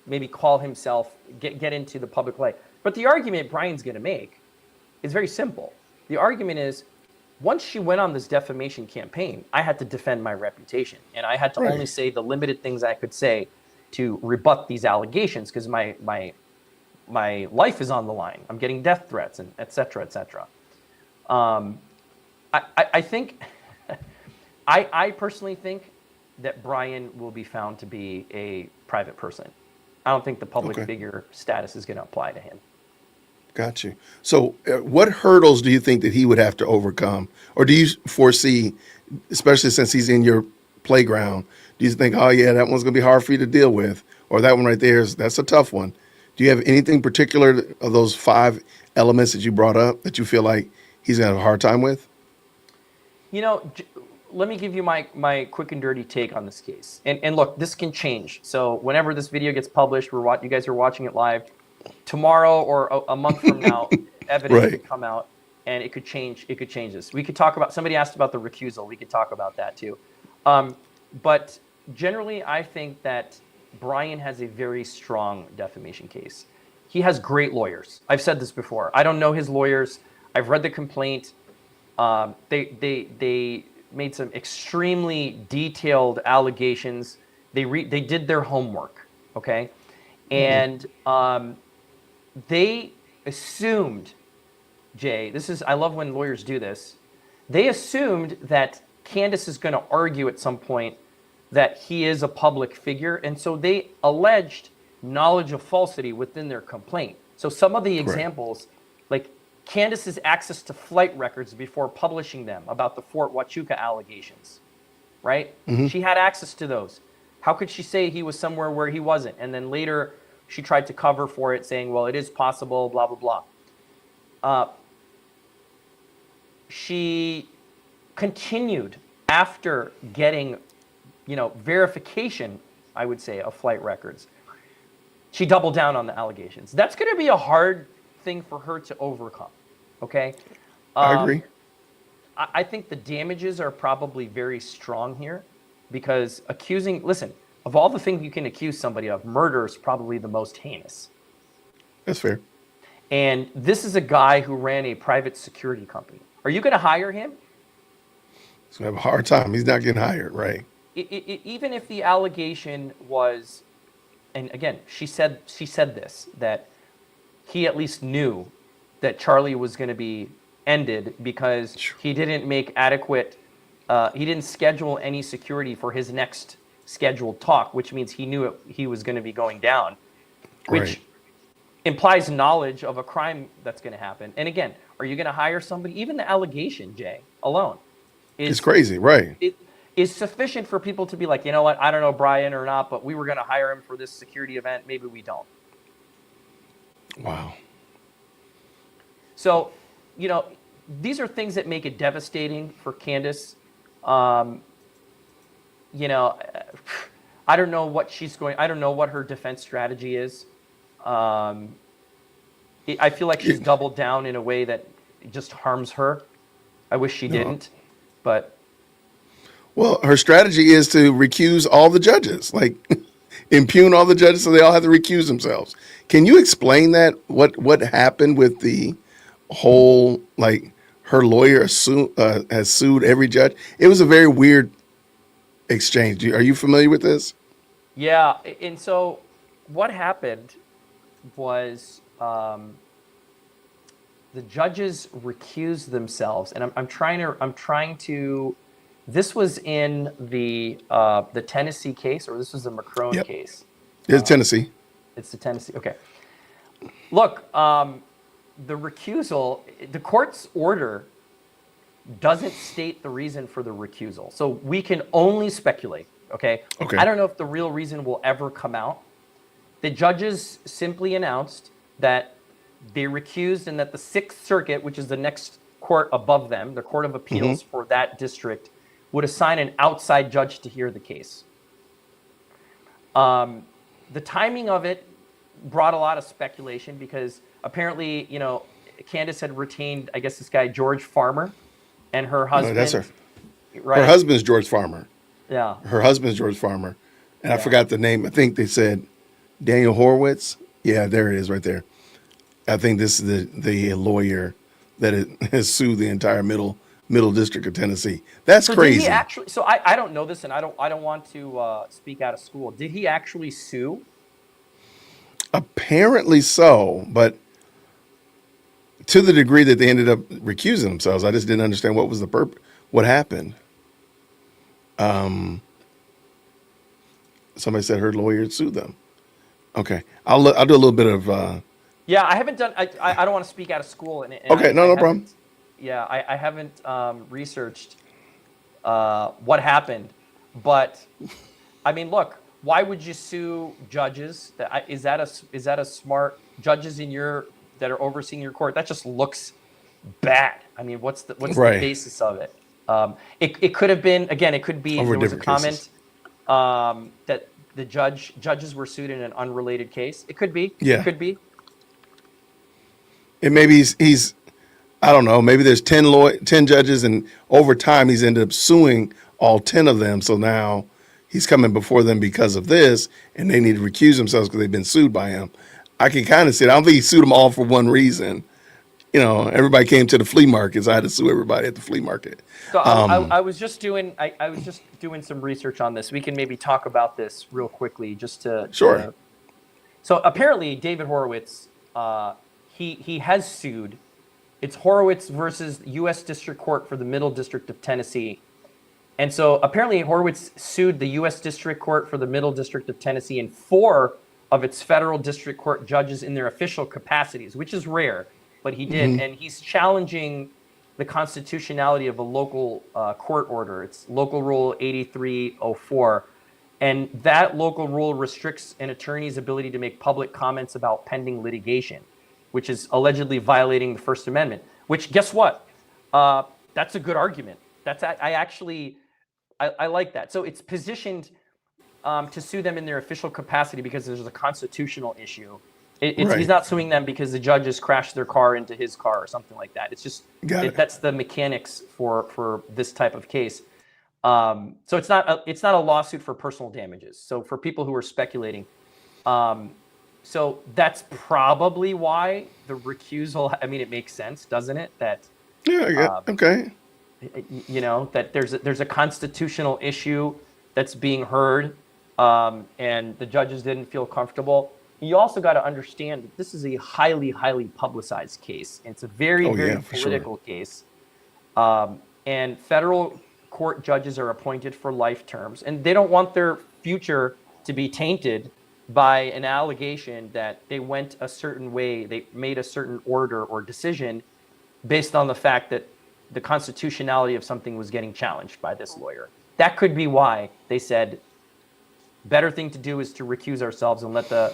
maybe call himself, get into the public light. But the argument Brian's going to make is very simple. The argument is, once she went on this defamation campaign, I had to defend my reputation, and I had to Right. only say the limited things I could say to rebut these allegations, because my life is on the line. I'm getting death threats, and et cetera, et cetera. I think, I personally think that Brian will be found to be a private person. I don't think the public Okay. figure status is going to apply to him. Got you. So, what hurdles do you think that he would have to overcome, or do you foresee, especially since he's in your playground? Do you think, oh yeah, that one's going to be hard for you to deal with, or that one right there that's a tough one? Do you have anything particular of those 5 elements that you brought up that you feel like he's going to have a hard time with? You know, let me give you my quick and dirty take on this case. And look, this can change. So whenever this video gets published, you guys are watching it live. Tomorrow or a month from now, evidence Right. could come out, and it could change. It could change this. We could talk about. Somebody asked about the recusal. We could talk about that too. But generally, I think that Brian has a very strong defamation case. He has great lawyers. I've said this before. I don't know his lawyers. I've read the complaint. They made some extremely detailed allegations. They did their homework. Okay, and they assumed, Jay, I love when lawyers do this. They assumed that Candace is going to argue at some point that he is a public figure. And so they alleged knowledge of falsity within their complaint. So some of the examples, like Candace's access to flight records before publishing them about the Fort Huachuca allegations, right? She had access to those. How could she say he was somewhere where he wasn't? And then later she tried to cover for it, saying, well, it is possible, blah, blah, blah. She continued after getting, verification, I would say, of flight records. She doubled down on the allegations. That's going to be a hard thing for her to overcome, okay? I agree. I think the damages are probably very strong here, because listen, of all the things you can accuse somebody of, murder is probably the most heinous. That's fair. And this is a guy who ran a private security company. Are you going to hire him? He's going to have a hard time. He's not getting hired, right? Even if the allegation was, and again, she said this, that he at least knew that Charlie was going to be ended because he didn't make adequate, he didn't schedule any security for his next scheduled talk, which means he knew he was going to be going down, which Right. implies knowledge of a crime that's going to happen. And again, are you going to hire somebody? Even the allegation, Jay, alone It's crazy, right? it is sufficient for people to be like, you know what, I don't know Brian or not, but we were going to hire him for this security event. Maybe we don't. Wow. So, these are things that make it devastating for Candace. I don't know what I don't know what her defense strategy is. I feel like she's doubled down in a way that just harms her. I wish she didn't, but Well, her strategy is to recuse all the judges, like impugn all the judges so they all have to recuse themselves. Can you explain that? What happened with the whole, like, her lawyer has sued every judge? It was a very weird exchange. Are you familiar with this? yeah. And so what happened was the judges recused themselves, and I'm trying to. This was in the Tennessee case, or this was the McCrone Yep. case. It's Tennessee. It's the Tennessee. Okay. Look, the recusal, the court's order doesn't state the reason for the recusal, so we can only speculate. Okay. Okay. I don't know if the real reason will ever come out. The judges simply announced that they recused and that the Sixth Circuit, which is the next court above them, the Court of Appeals for that district, would assign an outside judge to hear the case. The timing of it brought a lot of speculation because apparently, Candace had retained, I guess, this guy, George Farmer, and her No, husband. that's her. Right. Her husband's George Farmer. Yeah. Her husband's George Farmer. And I forgot the name. I think they said Daniel Horowitz. Yeah, there it is right there. I think this is the lawyer that has sued the entire middle district of Tennessee. That's So crazy. did he actually? So I don't know this, and I don't want to speak out of school. Did he actually sue? Apparently so, but to the degree that they ended up recusing themselves, I just didn't understand what was the what happened. Somebody said her lawyer sued them. Okay, I'll do a little bit of. Yeah, I haven't done. I don't want to speak out of school. And Okay, no problem. haven't- Yeah, I haven't researched what happened, but I mean, look, why would you sue judges? Is that a smart judges that are overseeing your court? That just looks bad. I mean, what's the Right. basis of it? It could have been, again, it could be Over there was a different comment cases. that the judges were sued in an unrelated case. It could be. Yeah. It could be. And maybe he's I don't know, maybe there's 10 judges, and over time he's ended up suing all 10 of them. So now he's coming before them because of this, and they need to recuse themselves because they've been sued by him. I can kind of see it. I don't think he sued them all for one reason. Everybody came to the flea market, so I had to sue everybody at the flea market. So I was just doing some research on this. We can maybe talk about this real quickly, just to Sure. So apparently, David Horowitz, he has sued. It's Horowitz versus U.S. District Court for the Middle District of Tennessee, and so apparently Horowitz sued the U.S. District Court for the Middle District of Tennessee and 4 of its federal district court judges in their official capacities, which is rare, but he did, and he's challenging the constitutionality of a local court order. It's Local Rule 8304. And that local rule restricts an attorney's ability to make public comments about pending litigation, which is allegedly violating the First Amendment, which, guess what? That's a good argument. I like that. So it's positioned to sue them in their official capacity because there's a constitutional issue. Right. He's not suing them because the judges crashed their car into his car or something like that. It's just that's the mechanics for this type of case. So it's not a lawsuit for personal damages. So for people who are speculating, so that's probably why the recusal. I mean, it makes sense, doesn't it? That Okay. that there's a constitutional issue that's being heard, and the judges didn't feel comfortable. You also got to understand that this is a highly, highly publicized case. It's a very, very political case. And federal court judges are appointed for life terms, and they don't want their future to be tainted by an allegation that they went a certain way, they made a certain order or decision based on the fact that the constitutionality of something was getting challenged by this lawyer. That could be why they said, better thing to do is to recuse ourselves and let the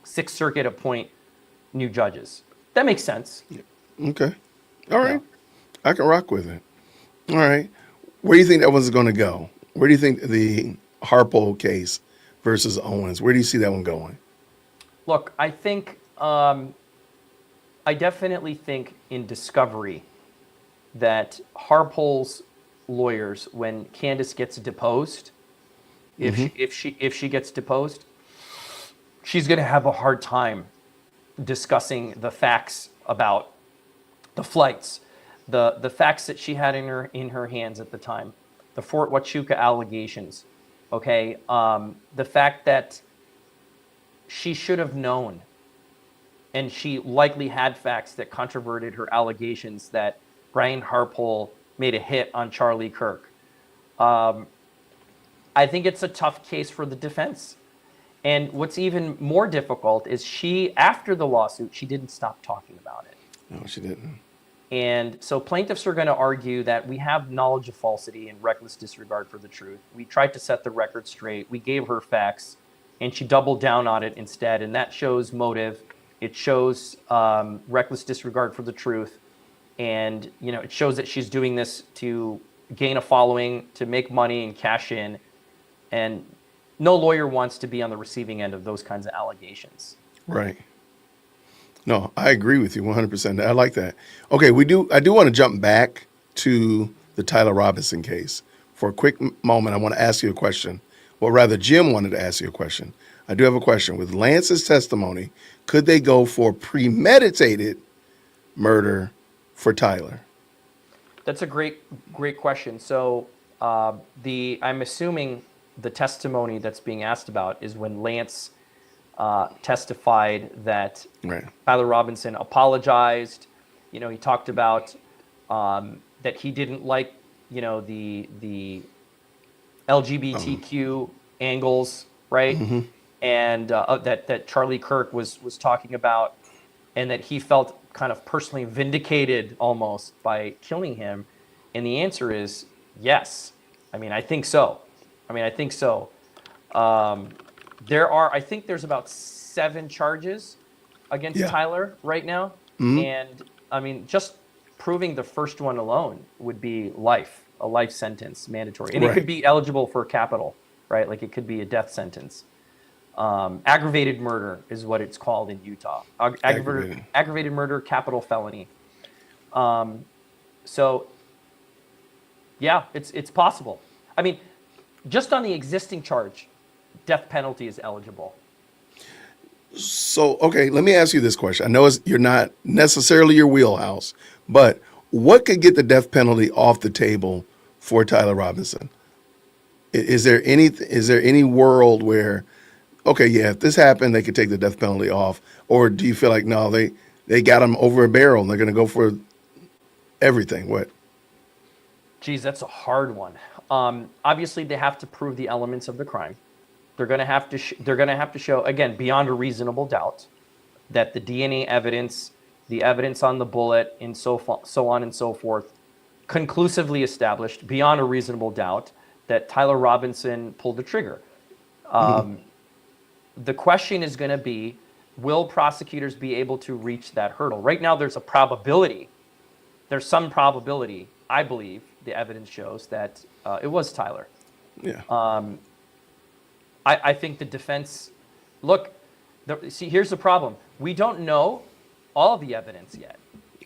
Sixth Circuit appoint new judges. That makes sense. Okay. All right. I can rock with it. All right. Where do you think that one's going to go? Where do you think the Harpo case versus Owens, where do you see that one going? Look, I think, I definitely think in discovery that Harpo's lawyers, when Candace gets deposed, if she gets deposed, she's going to have a hard time discussing the facts about the flights, the facts that she had in her hands at the time, the Fort Huachuca allegations. Okay, the fact that she should have known, and she likely had facts that controverted her allegations that Brian Harpole made a hit on Charlie Kirk. I think it's a tough case for the defense. And what's even more difficult is she, after the lawsuit, she didn't stop talking about it. No, she didn't. And so plaintiffs are going to argue that we have knowledge of falsity and reckless disregard for the truth. We tried to set the record straight. We gave her facts, and she doubled down on it instead. And that shows motive. It shows reckless disregard for the truth. And, you know, it shows that she's doing this to gain a following, to make money and cash in. And no lawyer wants to be on the receiving end of those kinds of allegations. Right. No, I agree with you 100%. I like that. Okay, I do want to jump back to the Tyler Robinson case. For a quick moment, I want to ask you a question. Well, rather, Jim wanted to ask you a question. I do have a question. With Lance's testimony, could they go for premeditated murder for Tyler? That's a great question. So I'm assuming the testimony that's being asked about is when Lance testified that Right. Tyler Robinson apologized. You know, he talked about that he didn't like, you know, the LGBTQ angles, right? And that Charlie Kirk was talking about, and that he felt kind of personally vindicated almost by killing him. And the answer is yes. I mean, I think so. I think there's about 7 charges against Tyler right now. And I mean, just proving the first one alone would be a life sentence, mandatory. And it could be eligible for capital, right? Like it could be a death sentence. Aggravated murder is what it's called in Utah. Aggravated murder, capital felony. So yeah, it's possible. I mean, just on the existing charge, death penalty is eligible. So, okay, let me ask you this question. I know you're not necessarily your wheelhouse, but what could get the death penalty off the table for Tyler Robinson? Is there any world where, okay, yeah, if this happened, they could take the death penalty off? Or do you feel like, no, they got him over a barrel and they're going to go for everything? What? Geez, that's a hard one. Obviously, they have to prove the elements of the crime. They're going to have to show, again, beyond a reasonable doubt, that the DNA evidence, the evidence on the bullet, and so on and so forth, conclusively established beyond a reasonable doubt that Tyler Robinson pulled the trigger. The question is going to be, will prosecutors be able to reach that hurdle? Right now, there's a probability. There's some probability, I believe, the evidence shows that it was Tyler. Yeah. I think the defense, see, here's the problem. We don't know all the evidence yet.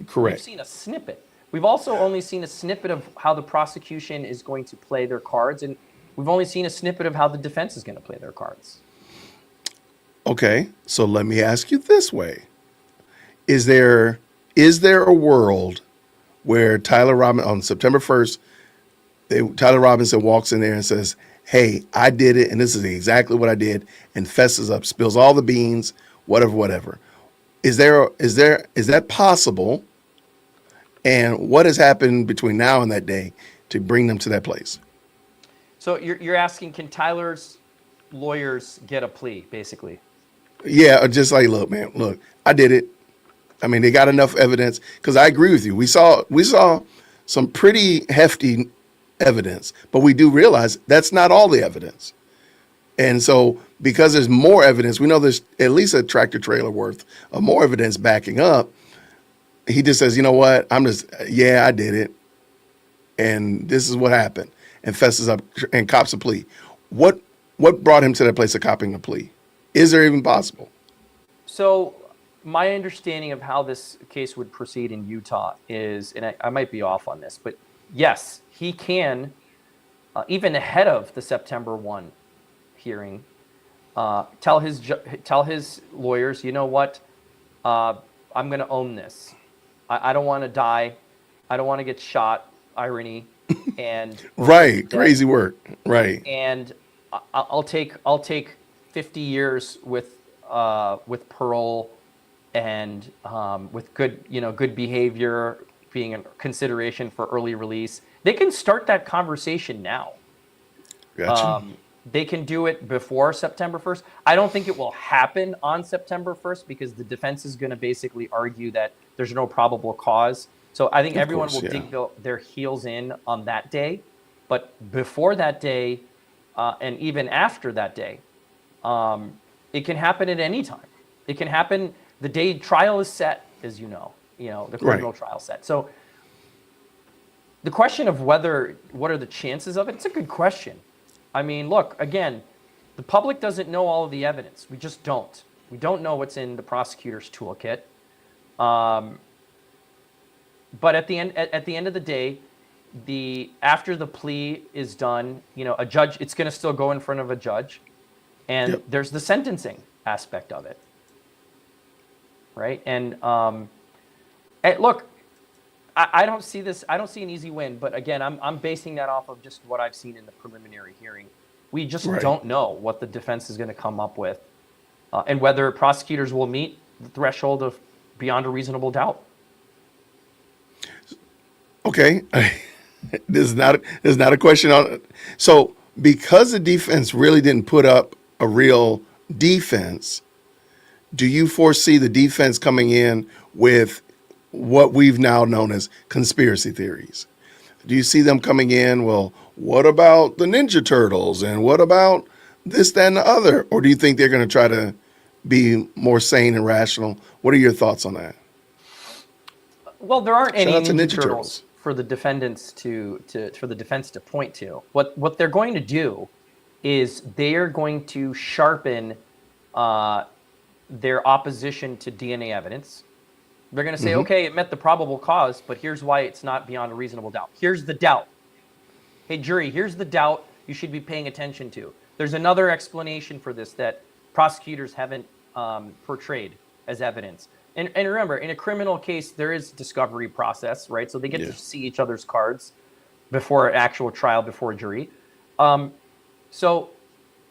Correct. We've seen a snippet. We've also only seen a snippet of how the prosecution is going to play their cards, and we've only seen a snippet of how the defense is going to play their cards. Okay, so let me ask you this way. Is there a world where Tyler Robinson, on September 1st, Tyler Robinson walks in there and says, hey, I did it, and this is exactly what I did, and fesses up, spills all the beans, whatever. Is that possible? And what has happened between now and that day to bring them to that place? So you're asking, can Tyler's lawyers get a plea, basically? Yeah, just like, look, I did it. I mean, they got enough evidence, because I agree with you. We saw some pretty hefty evidence, but we do realize that's not all the evidence. And so because there's more evidence, we know there's at least a tractor trailer worth of more evidence backing up. He just says, you know what? I did it. And this is what happened, and fesses up and cops a plea. What brought him to that place of copping a plea? Is there even possible? So my understanding of how this case would proceed in Utah is, and I might be off on this, but yes, he can, even ahead of the September 1 hearing, tell his lawyers, you know what, I'm going to own this. I don't want to die. I don't want to get shot. Irony, and right, crazy work. Right, and I'll take 50 years with with parole and with good behavior being a consideration for early release. They can start that conversation now. Gotcha. They can do it before September 1st. I don't think it will happen on September 1st because the defense is going to basically argue that there's no probable cause. So I think Of everyone course, will yeah. dig their heels in on that day. But before that day, and even after that day, it can happen at any time. It can happen the day trial is set, as the criminal Right. trial set. So the question of what are the chances of it? It's a good question. I mean, look, again, the public doesn't know all of the evidence. We just don't. We don't know what's in the prosecutor's toolkit. But at the end of the day, after the plea is done, a judge, it's going to still go in front of a judge, and Yep. there's the sentencing aspect of it, right? And look, I don't see this. I don't see an easy win. But again, I'm basing that off of just what I've seen in the preliminary hearing. We just Right. don't know what the defense is going to come up with, and whether prosecutors will meet the threshold of beyond a reasonable doubt. Okay. This is not a question on. So because the defense really didn't put up a real defense, do you foresee the defense coming in with what we've now known as conspiracy theories? Do you see them coming in, well, what about the Ninja Turtles? And what about this, that, and the other? Or do you think they're going to try to be more sane and rational? What are your thoughts on that? Well, there aren't Shout any out to Ninja Ninja Turtles Turtles. for the defendants for the defense to point to. What they're going to do is they are going to sharpen their opposition to DNA evidence. They're going to say, okay, it met the probable cause, but here's why it's not beyond a reasonable doubt. Here's the doubt. Hey, jury, here's the doubt you should be paying attention to. There's another explanation for this that prosecutors haven't portrayed as evidence. And remember, in a criminal case, there is discovery process, right? So they get Yeah. to see each other's cards before an actual trial, before a jury. So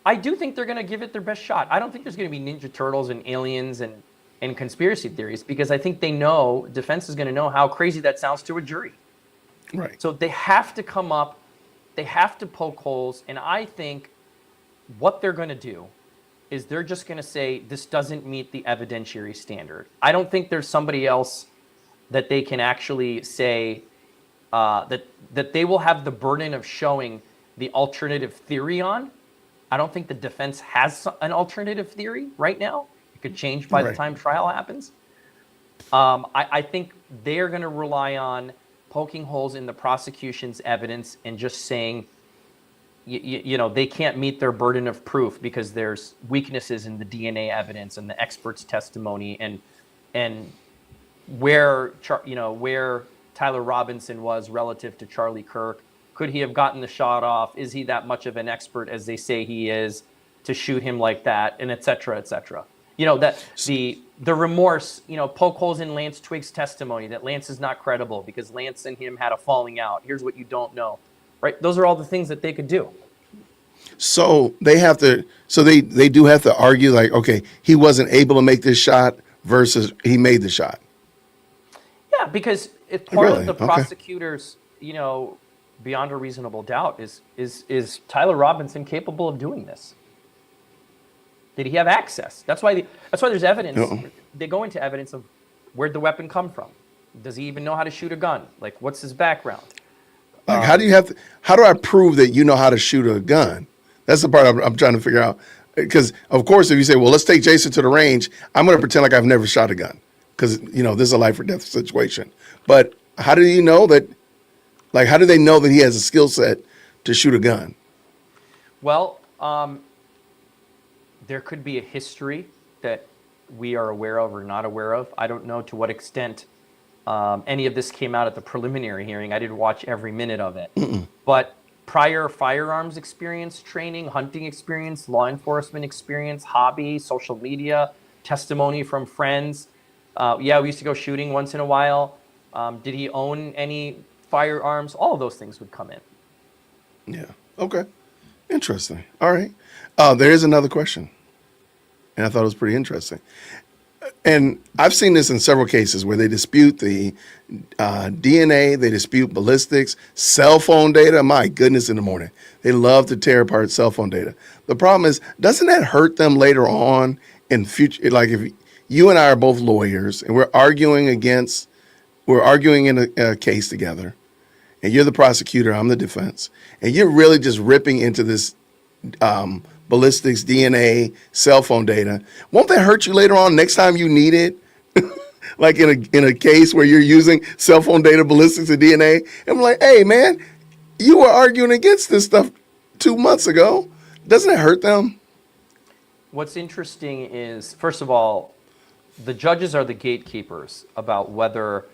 I do think they're going to give it their best shot. I don't think there's going to be Ninja Turtles and aliens and conspiracy theories, because I think defense is going to know how crazy that sounds to a jury. Right. So they have to come up, they have to poke holes, and I think what they're going to do is they're just going to say this doesn't meet the evidentiary standard. I don't think there's somebody else that they can actually say that they will have the burden of showing the alternative theory on. I don't think the defense has an alternative theory right now. It could change by the Right. time trial happens. I think they're going to rely on poking holes in the prosecution's evidence and just saying, they can't meet their burden of proof because there's weaknesses in the DNA evidence and the expert's testimony and where Tyler Robinson was relative to Charlie Kirk. Could he have gotten the shot off? Is he that much of an expert as they say he is to shoot him like that? And et cetera, et cetera. That the remorse, poke holes in Lance Twiggs' testimony that Lance is not credible because Lance and him had a falling out. Here's what you don't know, right? Those are all the things that they could do. So they have to. So they do have to argue like, okay, he wasn't able to make this shot versus he made the shot. Yeah, because if part Really? of the Okay. prosecutors, beyond a reasonable doubt is Tyler Robinson capable of doing this? Did he have access? That's why there's evidence. Uh-oh. They go into evidence of where'd the weapon come from? Does he even know how to shoot a gun? Like, what's his background? Like, how do I prove that you know how to shoot a gun? That's the part I'm trying to figure out. Because of course, if you say, well, let's take Jason to the range, I'm going to pretend like I've never shot a gun because, this is a life or death situation. But how do you know that, like, how do they know that he has a skill set to shoot a gun? Well, there could be a history that we are aware of or not aware of. I don't know to what extent any of this came out at the preliminary hearing. I didn't watch every minute of it. But prior firearms experience, training, hunting experience, law enforcement experience, hobby, social media, testimony from friends. We used to go shooting once in a while. Did he own any firearms? All of those things would come in. Yeah. Okay. Interesting. All right. There is another question. and I thought it was pretty interesting. And I've seen this in several cases where they dispute the DNA, they dispute ballistics, cell phone data. My goodness, in the morning, they love to tear apart cell phone data. The problem is, doesn't that hurt them later on in future? Like if you and I are both lawyers and we're arguing in a case together, and you're the prosecutor, I'm the defense, and you're really just ripping into this ballistics, DNA, cell phone data. Won't that hurt you later on next time you need it? Like in a case where you're using cell phone data, ballistics, and DNA. I'm like, hey man, you were arguing against this stuff 2 months ago. Doesn't it hurt them? What's interesting is, first of all, the judges are the gatekeepers about whether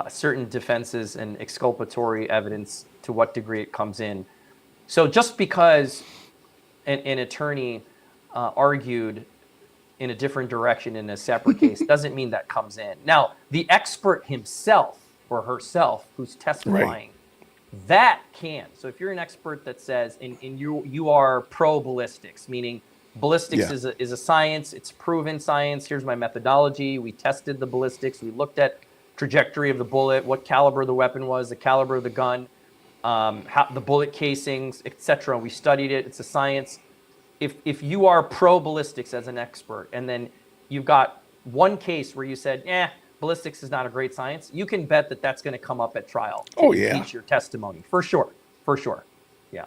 certain defenses and exculpatory evidence, to what degree it comes in. So just because an attorney argued in a different direction in a separate case doesn't mean that comes in. Now, the expert himself or herself who's testifying, that can. So if you're an expert that says, and you are pro ballistics, meaning ballistics is a science, it's proven science, here's my methodology, we tested the ballistics, we looked at trajectory of the bullet, what caliber the weapon was, the caliber of the gun, how the bullet casings, etc. We studied it, it's a science. If you are pro ballistics as an expert, and then you've got one case where you said, ballistics is not a great science, you can bet that that's going to come up at trial to impeach your testimony. For sure. Yeah.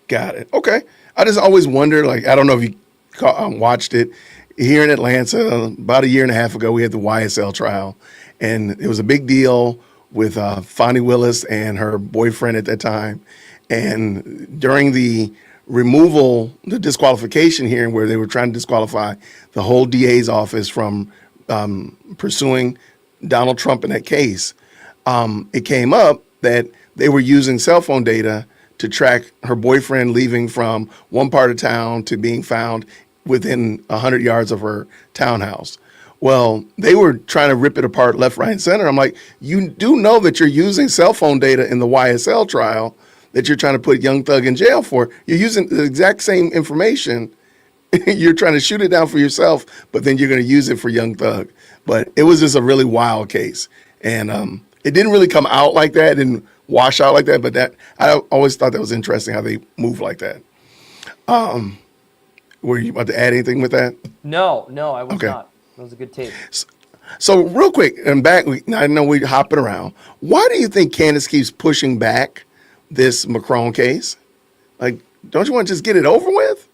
Got it. Okay. I just always wonder, like, I don't know if you watched it. Here in Atlanta, about a year and a half ago, we had the YSL trial, and it was a big deal with Fonnie Willis and her boyfriend at that time. And during the disqualification hearing where they were trying to disqualify the whole DA's office from pursuing Donald Trump in that case, it came up that they were using cell phone data to track her boyfriend leaving from one part of town to being found within 100 yards of her townhouse. Well, they were trying to rip it apart left, right, and center. I'm like, you do know that you're using cell phone data in the YSL trial that you're trying to put Young Thug in jail for. You're using the exact same information. You're trying to shoot it down for yourself, but then you're going to use it for Young Thug. But it was just a really wild case. And it didn't really come out like that, it didn't wash out like that, but that I always thought that was interesting how they move like that. Were you about to add anything with that? No, I was not. That was a good tape. So real quick, and back, I know we're hopping around. Why do you think Candace keeps pushing back this Macron case? Like, don't you want to just get it over with?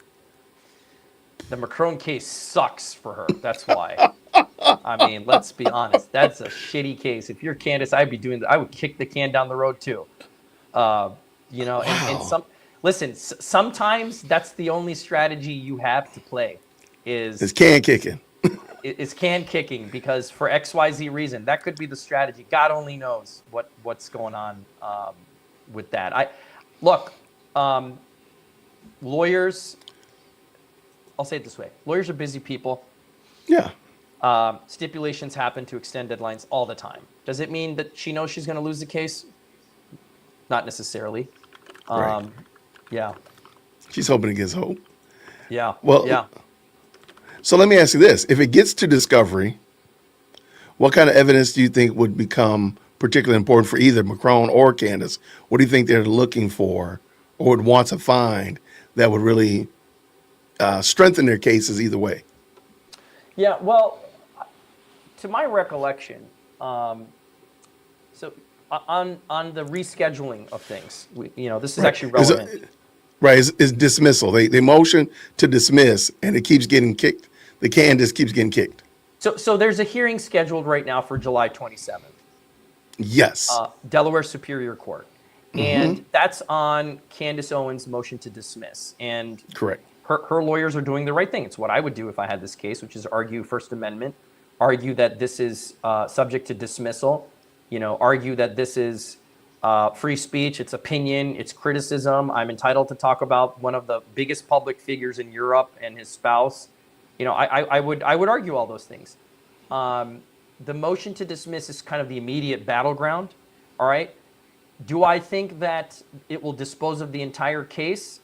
The Macron case sucks for her. That's why. I mean, let's be honest. That's a shitty case. If you're Candace, I would kick the can down the road too. Sometimes that's the only strategy you have to play is can kicking. Is can kicking, because for XYZ reason, that could be the strategy. God only knows what's going on with that. Lawyers, I'll say it this way. Lawyers are busy people. Yeah. Stipulations happen to extend deadlines all the time. Does it mean that she knows she's going to lose the case? Not necessarily. Right. Yeah. She's hoping against hope. Yeah. Well, yeah. So let me ask you this. If it gets to discovery, what kind of evidence do you think would become particularly important for either Macron or Candace? What do you think they're looking for or would want to find that would really strengthen their cases either way? Yeah, well, to my recollection, on the rescheduling of things, this is actually relevant. Is dismissal. They motion to dismiss, and it keeps getting kicked. The can just keeps getting kicked. So there's a hearing scheduled right now for July 27th. Yes. Delaware Superior Court. And that's on Candace Owens' motion to dismiss. And correct. Her lawyers are doing the right thing. It's what I would do if I had this case, which is argue First Amendment, argue that this is subject to dismissal, argue that this is free speech, it's opinion, it's criticism. I'm entitled to talk about one of the biggest public figures in Europe and his spouse. I would argue all those things. The motion to dismiss is kind of the immediate battleground. All right. Do I think that it will dispose of the entire case?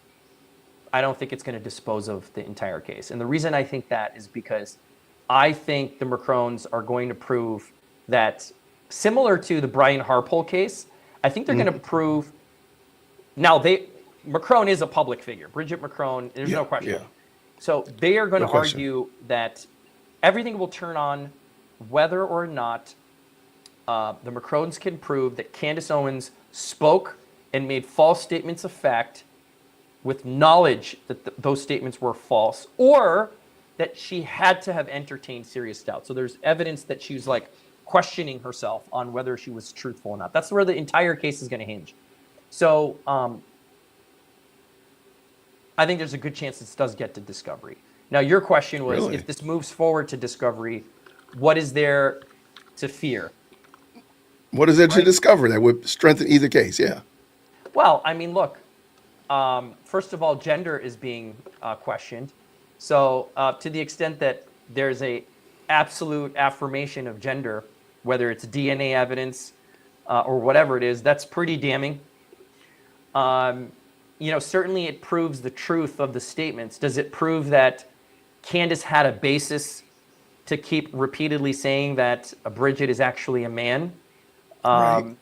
I don't think it's going to dispose of the entire case. And the reason I think that is because I think the Macrones are going to prove that, similar to the Brian Harpole case, I think they're going to prove. Now, Macron is a public figure. Bridget Macron, there's no question. Yeah. So they are going No to question. argue that everything will turn on whether or not the Macrones can prove that Candace Owens spoke and made false statements of fact with knowledge that those statements were false, or that she had to have entertained serious doubt. So there's evidence that she was like questioning herself on whether she was truthful or not. That's where the entire case is going to hinge. So I think there's a good chance this does get to discovery. Now, your question was, Really? if this moves forward to discovery, what is there to fear? What is there to discover that would strengthen either case? Yeah. Well, I mean, look, first of all, gender is being questioned. So to the extent that there's a absolute affirmation of gender, whether it's DNA evidence or whatever it is, that's pretty damning. Certainly it proves the truth of the statements. Does it prove that Candace had a basis to keep repeatedly saying that Bridget is actually a man? Right.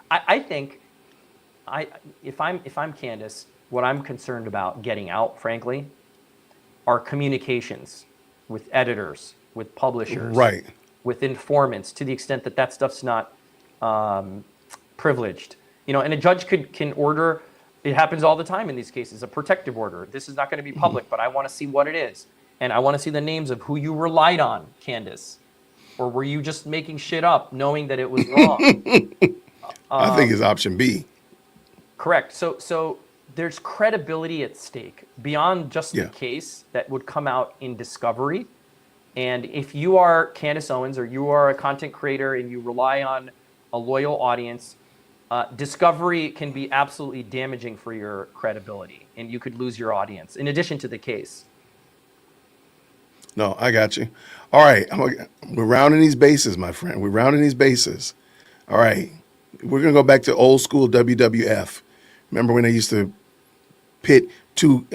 I think if I'm Candace, what I'm concerned about getting out, frankly, are communications with editors, with publishers, Right. with informants, to the extent that that stuff's not privileged. And a judge can order. It happens all the time in these cases, a protective order. This is not going to be public, but I want to see what it is, and I want to see the names of who you relied on, Candace, or were you just making shit up, knowing that it was wrong? I think it's option B. Correct. So there's credibility at stake beyond just the case that would come out in discovery. And if you are Candace Owens or you are a content creator and you rely on a loyal audience, discovery can be absolutely damaging for your credibility, and you could lose your audience in addition to the case. No, I got you. All right. We're rounding these bases, my friend. We're rounding these bases. All right. We're going to go back to old school WWF. Remember when they used to pit two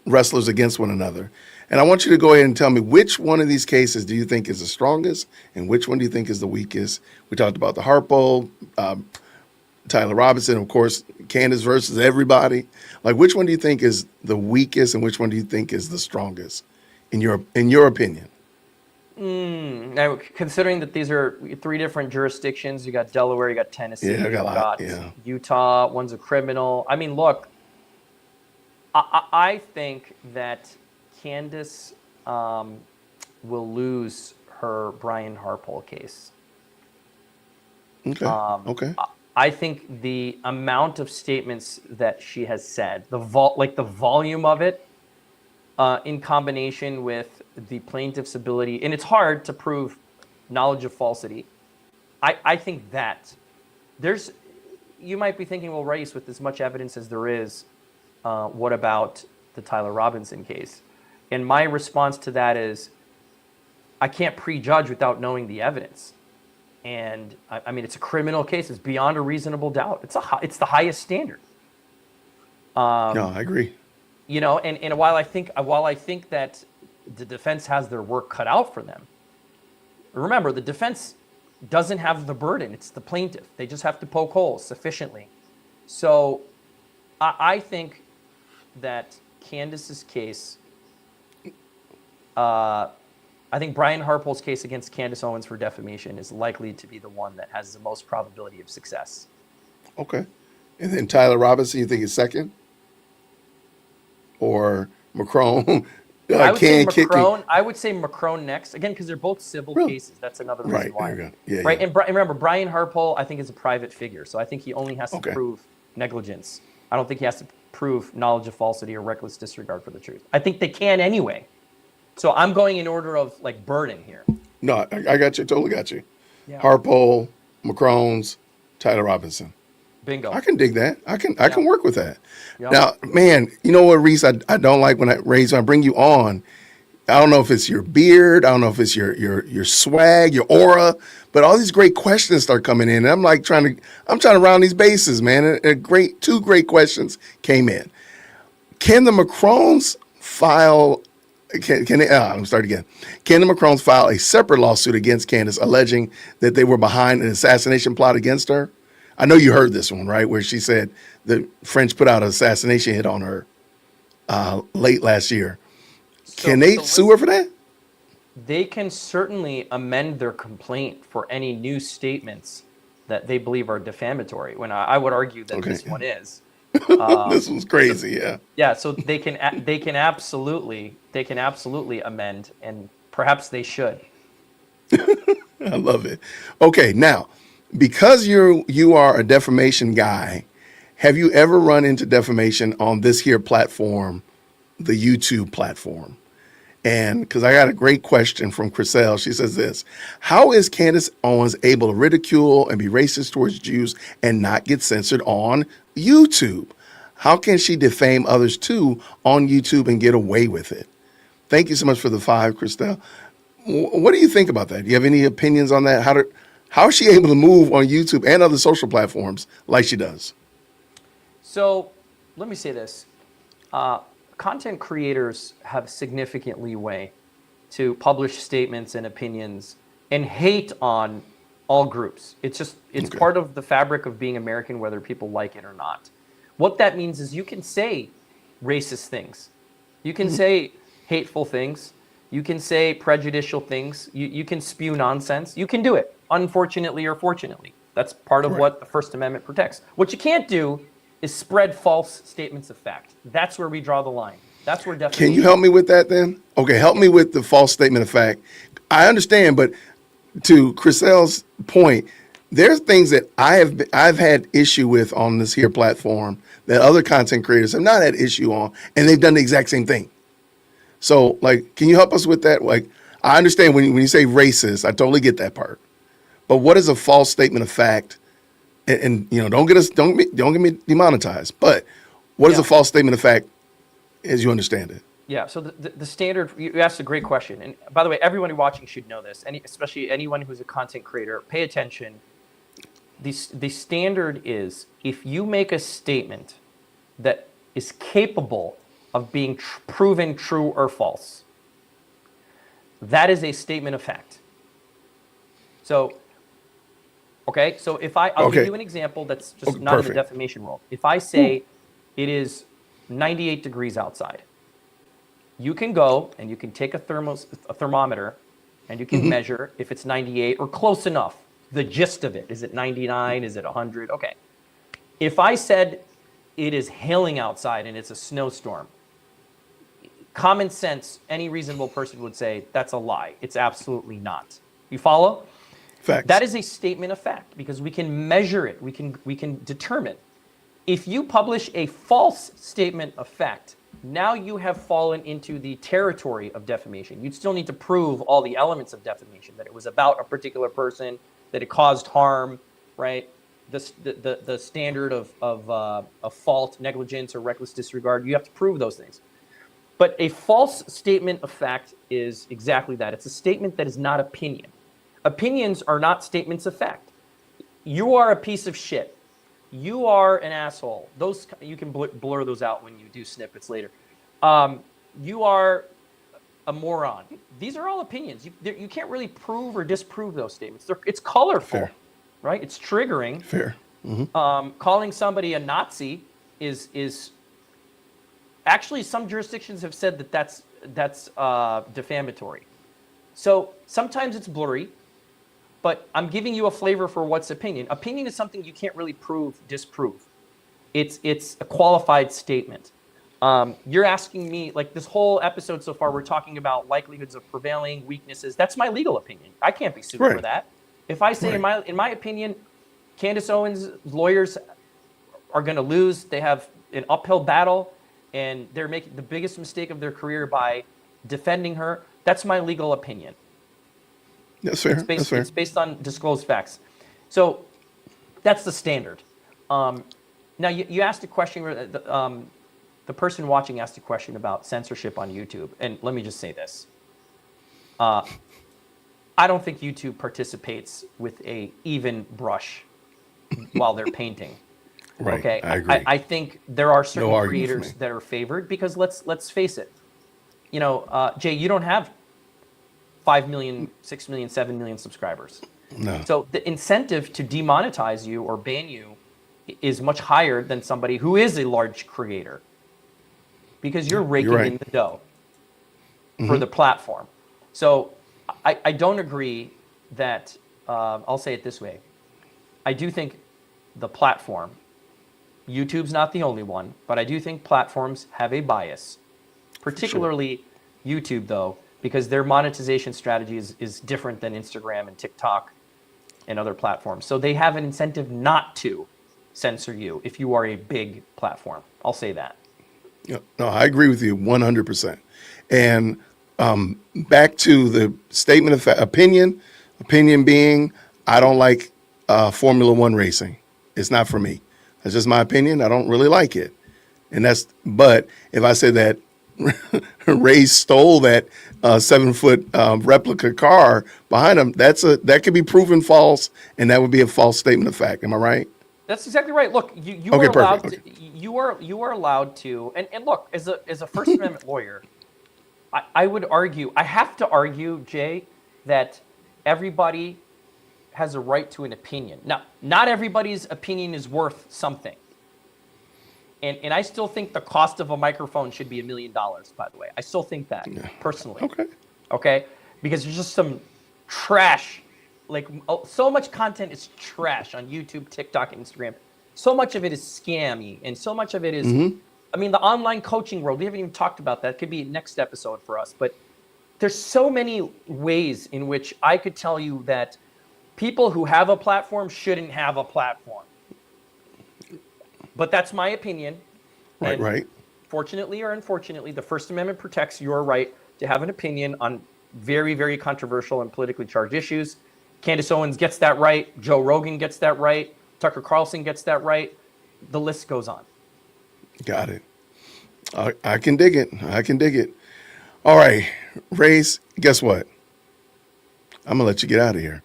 wrestlers against one another? And I want you to go ahead and tell me, which one of these cases do you think is the strongest and which one do you think is the weakest? We talked about the Harpo, Tyler Robinson, of course, Candace versus everybody. Like, which one do you think is the weakest and which one do you think is the strongest in your opinion? Now, considering that these are 3 different jurisdictions, you got Delaware, you got Tennessee, Yeah, I got a you lot, got yeah. Utah, one's a criminal. I mean, look, I think that Candace will lose her Brian Harpole case. Okay. Okay. I think the amount of statements that she has said, the volume of it, in combination with the plaintiff's ability, and it's hard to prove knowledge of falsity. I think that you might be thinking, well, Race, with as much evidence as there is, what about the Tyler Robinson case? And my response to that is, I can't prejudge without knowing the evidence. And I mean, it's a criminal case. It's beyond a reasonable doubt. It's the highest standard. No, I agree. And while I think that the defense has their work cut out for them, remember, the defense doesn't have the burden. It's the plaintiff. They just have to poke holes sufficiently. So I think that Candace's case, I think Brian Harpole's case against Candace Owens for defamation is likely to be the one that has the most probability of success. Okay. And then Tyler Robinson, you think is second? Or Macron? I would say Macron next, again, because they're both civil cases. That's another reason Right. why. There you go. Yeah, right. yeah. And remember, Brian Harpole, I think, is a private figure. So I think he only has to prove negligence. I don't think he has to prove knowledge of falsity or reckless disregard for the truth. I think they can anyway. So I'm going in order of burden here. No, I got you. Totally got you. Yeah. Harpole, Macron's, Tyler Robinson. Bingo. I can dig that. I can work with that. Yeah. Now, man, you know what, Reese, I don't like when I bring you on, I don't know if it's your beard, I don't know if it's your swag, your aura, but all these great questions start coming in, and I'm trying to round these bases, man. And two great questions came in. Can the Macrones file? Can they? Let me start again. Can the Macrones file a separate lawsuit against Candace, alleging that they were behind an assassination plot against her? I know you heard this one, right? Where she said the French put out an assassination hit on her late last year. Can they sue her for that? They can certainly amend their complaint for any new statements that they believe are defamatory. When I would argue that this one is. This was crazy, yeah. Yeah, so they can absolutely amend, and perhaps they should. I love it. Okay, now, because you are a defamation guy, have you ever run into defamation on this here platform, the YouTube platform? And because I got a great question from Chriselle, she says this: how is Candace Owens able to ridicule and be racist towards Jews and not get censored on YouTube? How can she defame others too on YouTube and get away with it? Thank you so much for the 5, Chriselle. What do you think about that? Do you have any opinions on that? How is she able to move on YouTube and other social platforms like she does? So let me say this. Content creators have significant leeway to publish statements and opinions and hate on all groups. It's part of the fabric of being American, whether people like it or not. What that means is you can say racist things. You can say hateful things. You can say prejudicial things. You can spew nonsense. You can do it, unfortunately or fortunately. That's part of what the First Amendment protects. What you can't do is spread false statements of fact. That's where we draw the line. That's where defamation. Can you help me with that then? Okay, help me with the false statement of fact. I understand, but to Chriselle's point, there's things that I've had issue with on this here platform that other content creators have not had issue on, and they've done the exact same thing. So, like, can you help us with that? Like, I understand when you say racist, I totally get that part. But what is a false statement of fact? And you know, don't get me demonetized. But what is a false statement of fact, as you understand it? Yeah. So the standard, you asked a great question, and by the way, everyone watching should know this. Especially anyone who's a content creator, pay attention. The standard is if you make a statement that is capable of being proven true or false, that is a statement of fact. So. Okay, so I'll give you an example that's just not in the defamation world. If I say it is 98 degrees outside, you can go and you can take a thermometer and you can measure if it's 98 or close enough. The gist of it. Is it 99? Is it 100? Okay. If I said it is hailing outside and it's a snowstorm, common sense, any reasonable person would say that's a lie. It's absolutely not. You follow? Facts. That is a statement of fact because we can measure it. We can determine. If you publish a false statement of fact, now you have fallen into the territory of defamation. You'd still need to prove all the elements of defamation, that it was about a particular person, that it caused harm, right? The standard of fault, negligence, or reckless disregard. You have to prove those things. But a false statement of fact is exactly that. It's a statement that is not opinion. Opinions are not statements of fact. You are a piece of shit. You are an asshole. Those you can blur those out when you do snippets later. You are a moron. These are all opinions. You can't really prove or disprove those statements. It's colorful, right? It's triggering. Fair. Mm-hmm. Calling somebody a Nazi is actually, some jurisdictions have said that that's defamatory. So sometimes it's blurry. But I'm giving you a flavor for what's opinion. Opinion is something you can't really disprove. It's a qualified statement. You're asking me, like this whole episode so far, we're talking about likelihoods of prevailing, weaknesses. That's my legal opinion. I can't be sued for that. If I say, in my opinion, Candace Owens' lawyers are going to lose, they have an uphill battle, and they're making the biggest mistake of their career by defending her, that's my legal opinion. That's fair. It's based on disclosed facts. So that's the standard. Now, you asked a question where the person watching asked a question about censorship on YouTube. And let me just say this. I don't think YouTube participates with a even brush while they're painting. Right. Okay, I agree. I think there are certain argument for creators me. that are favored because let's face it, Jay, you don't have 5 million, 6 million, 7 million subscribers. No. So the incentive to demonetize you or ban you is much higher than somebody who is a large creator because you're raking right. in the dough for the platform. So I don't agree that, I'll say it this way. I do think the platform, YouTube's not the only one, but I do think platforms have a bias, particularly YouTube though, because their monetization strategy is different than Instagram and TikTok and other platforms. So they have an incentive not to censor you if you are a big platform. I'll say that. Yeah, no, I agree with you 100%. And back to the statement of opinion being, I don't like Formula One racing. It's not for me. That's just my opinion. I don't really like it. But if I said that Ray stole that 7-foot replica car behind him, that could be proven false, and that would be a false statement of fact. Am I right? That's exactly right. Look, you Okay, are allowed perfect. to, you are allowed to, and look, as a First Amendment lawyer, I would argue, I have to argue, Jay, that everybody has a right to an opinion. Now, not everybody's opinion is worth something. And I still think the cost of a microphone should be $1 million, by the way. I still think that, personally. Okay. Okay? Because there's just some trash, like so much content is trash on YouTube, TikTok, and Instagram. So much of it is scammy, and so much of it is, I mean, the online coaching world, we haven't even talked about that. It could be next episode for us. But there's so many ways in which I could tell you that people who have a platform shouldn't have a platform. But that's my opinion. Right, And right. Fortunately or unfortunately, the First Amendment protects your right to have an opinion on very, very controversial and politically charged issues. Candace Owens gets that right. Joe Rogan gets that right. Tucker Carlson gets that right. The list goes on. Got it. I can dig it. I can dig it. All right, Race, guess what? I'm going to let you get out of here.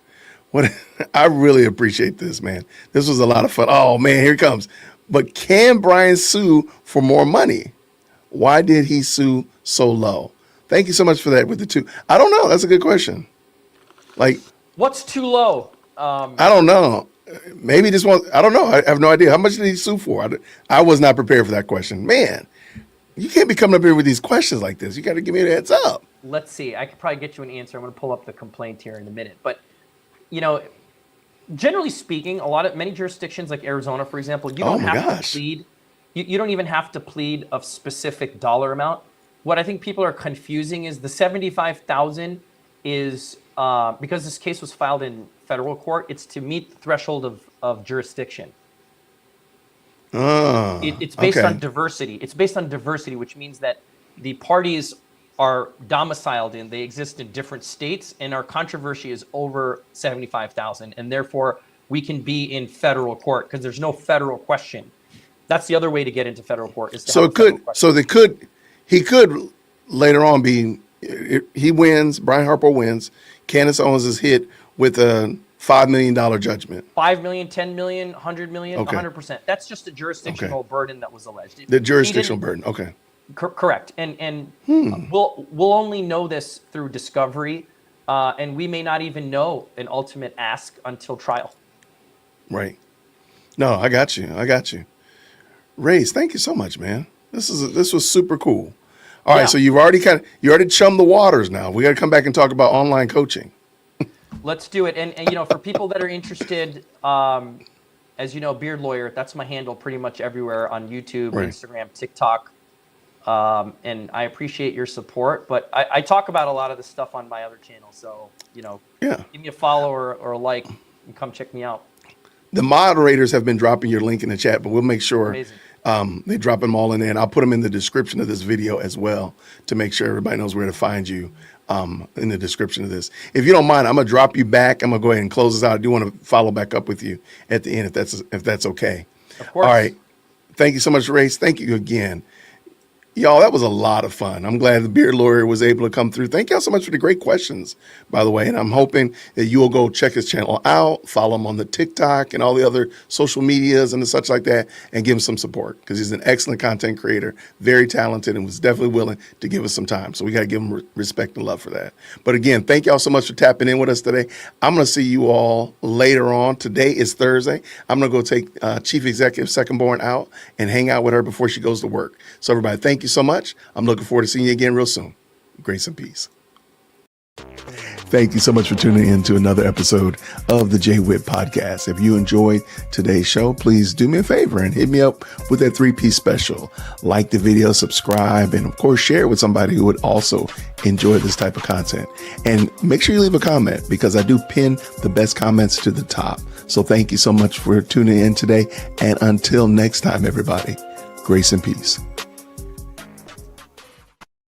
What I really appreciate this, man. This was a lot of fun. Oh, man, here it comes. But can Brian sue for more money? Why did he sue so low? Thank you so much for that with the two. I don't know. That's a good question. Like, What's too low? I don't know. Maybe just want, I don't know. I have no idea. How much did he sue for? I was not prepared for that question. Man, you can't be coming up here with these questions like this. You got to give me a heads up. Let's see. I could probably get you an answer. I'm going to pull up the complaint here in a minute. But, generally speaking, many jurisdictions like Arizona, for example, you don't have to plead. You don't even have to plead a specific dollar amount. What I think people are confusing is the $75,000 is because this case was filed in federal court. It's to meet the threshold of jurisdiction. It's based on diversity. It's based on diversity, which means that the parties are domiciled they exist in different states, and our controversy is over 75,000, and therefore we can be in federal court because there's no federal question. That's the other way to get into federal court is to have a federal question. He could later on be, he wins, Brian Harper wins, Candace Owens is hit with a $5 million judgment. 5 million, 10 million, 100 million, 100%. That's just a jurisdictional burden that was alleged. The jurisdictional burden. Okay. Correct. And we'll only know this through discovery, and we may not even know an ultimate ask until trial. Right. No, I got you. Race, thank you so much, man. This was super cool. All right, so you already chummed the waters now. We got to come back and talk about online coaching. Let's do it. And for people that are interested, as you know, Beard Lawyer, that's my handle pretty much everywhere on YouTube, Instagram, TikTok. And I appreciate your support, but I talk about a lot of this stuff on my other channel. So, give me a follow or a like and come check me out. The moderators have been dropping your link in the chat, but we'll make sure they drop them all in there. And I'll put them in the description of this video as well to make sure everybody knows where to find you in the description of this. If you don't mind, I'm going to drop you back. I'm going to go ahead and close this out. I do want to follow back up with you at the end if that's okay. Of course. All right. Thank you so much, Race. Thank you again. Y'all, that was a lot of fun. I'm glad the beard lawyer was able to come through. Thank y'all so much for the great questions, by the way. And I'm hoping that you will go check his channel out, follow him on the TikTok and all the other social medias and such like that, and give him some support because he's an excellent content creator, very talented, and was definitely willing to give us some time. So we got to give him respect and love for that. But again, thank y'all so much for tapping in with us today. I'm going to see you all later on. Today is Thursday. I'm going to go take Chief Executive Secondborn out and hang out with her before she goes to work. So everybody, thank you so much. I'm looking forward to seeing you again real soon. Grace and peace. Thank you so much for tuning in to another episode of the Jay Witt Podcast. If you enjoyed today's show, please do me a favor and hit me up with that 3-piece special. Like the video, subscribe, and of course, share it with somebody who would also enjoy this type of content. And make sure you leave a comment because I do pin the best comments to the top. So thank you so much for tuning in today. And until next time, everybody, grace and peace.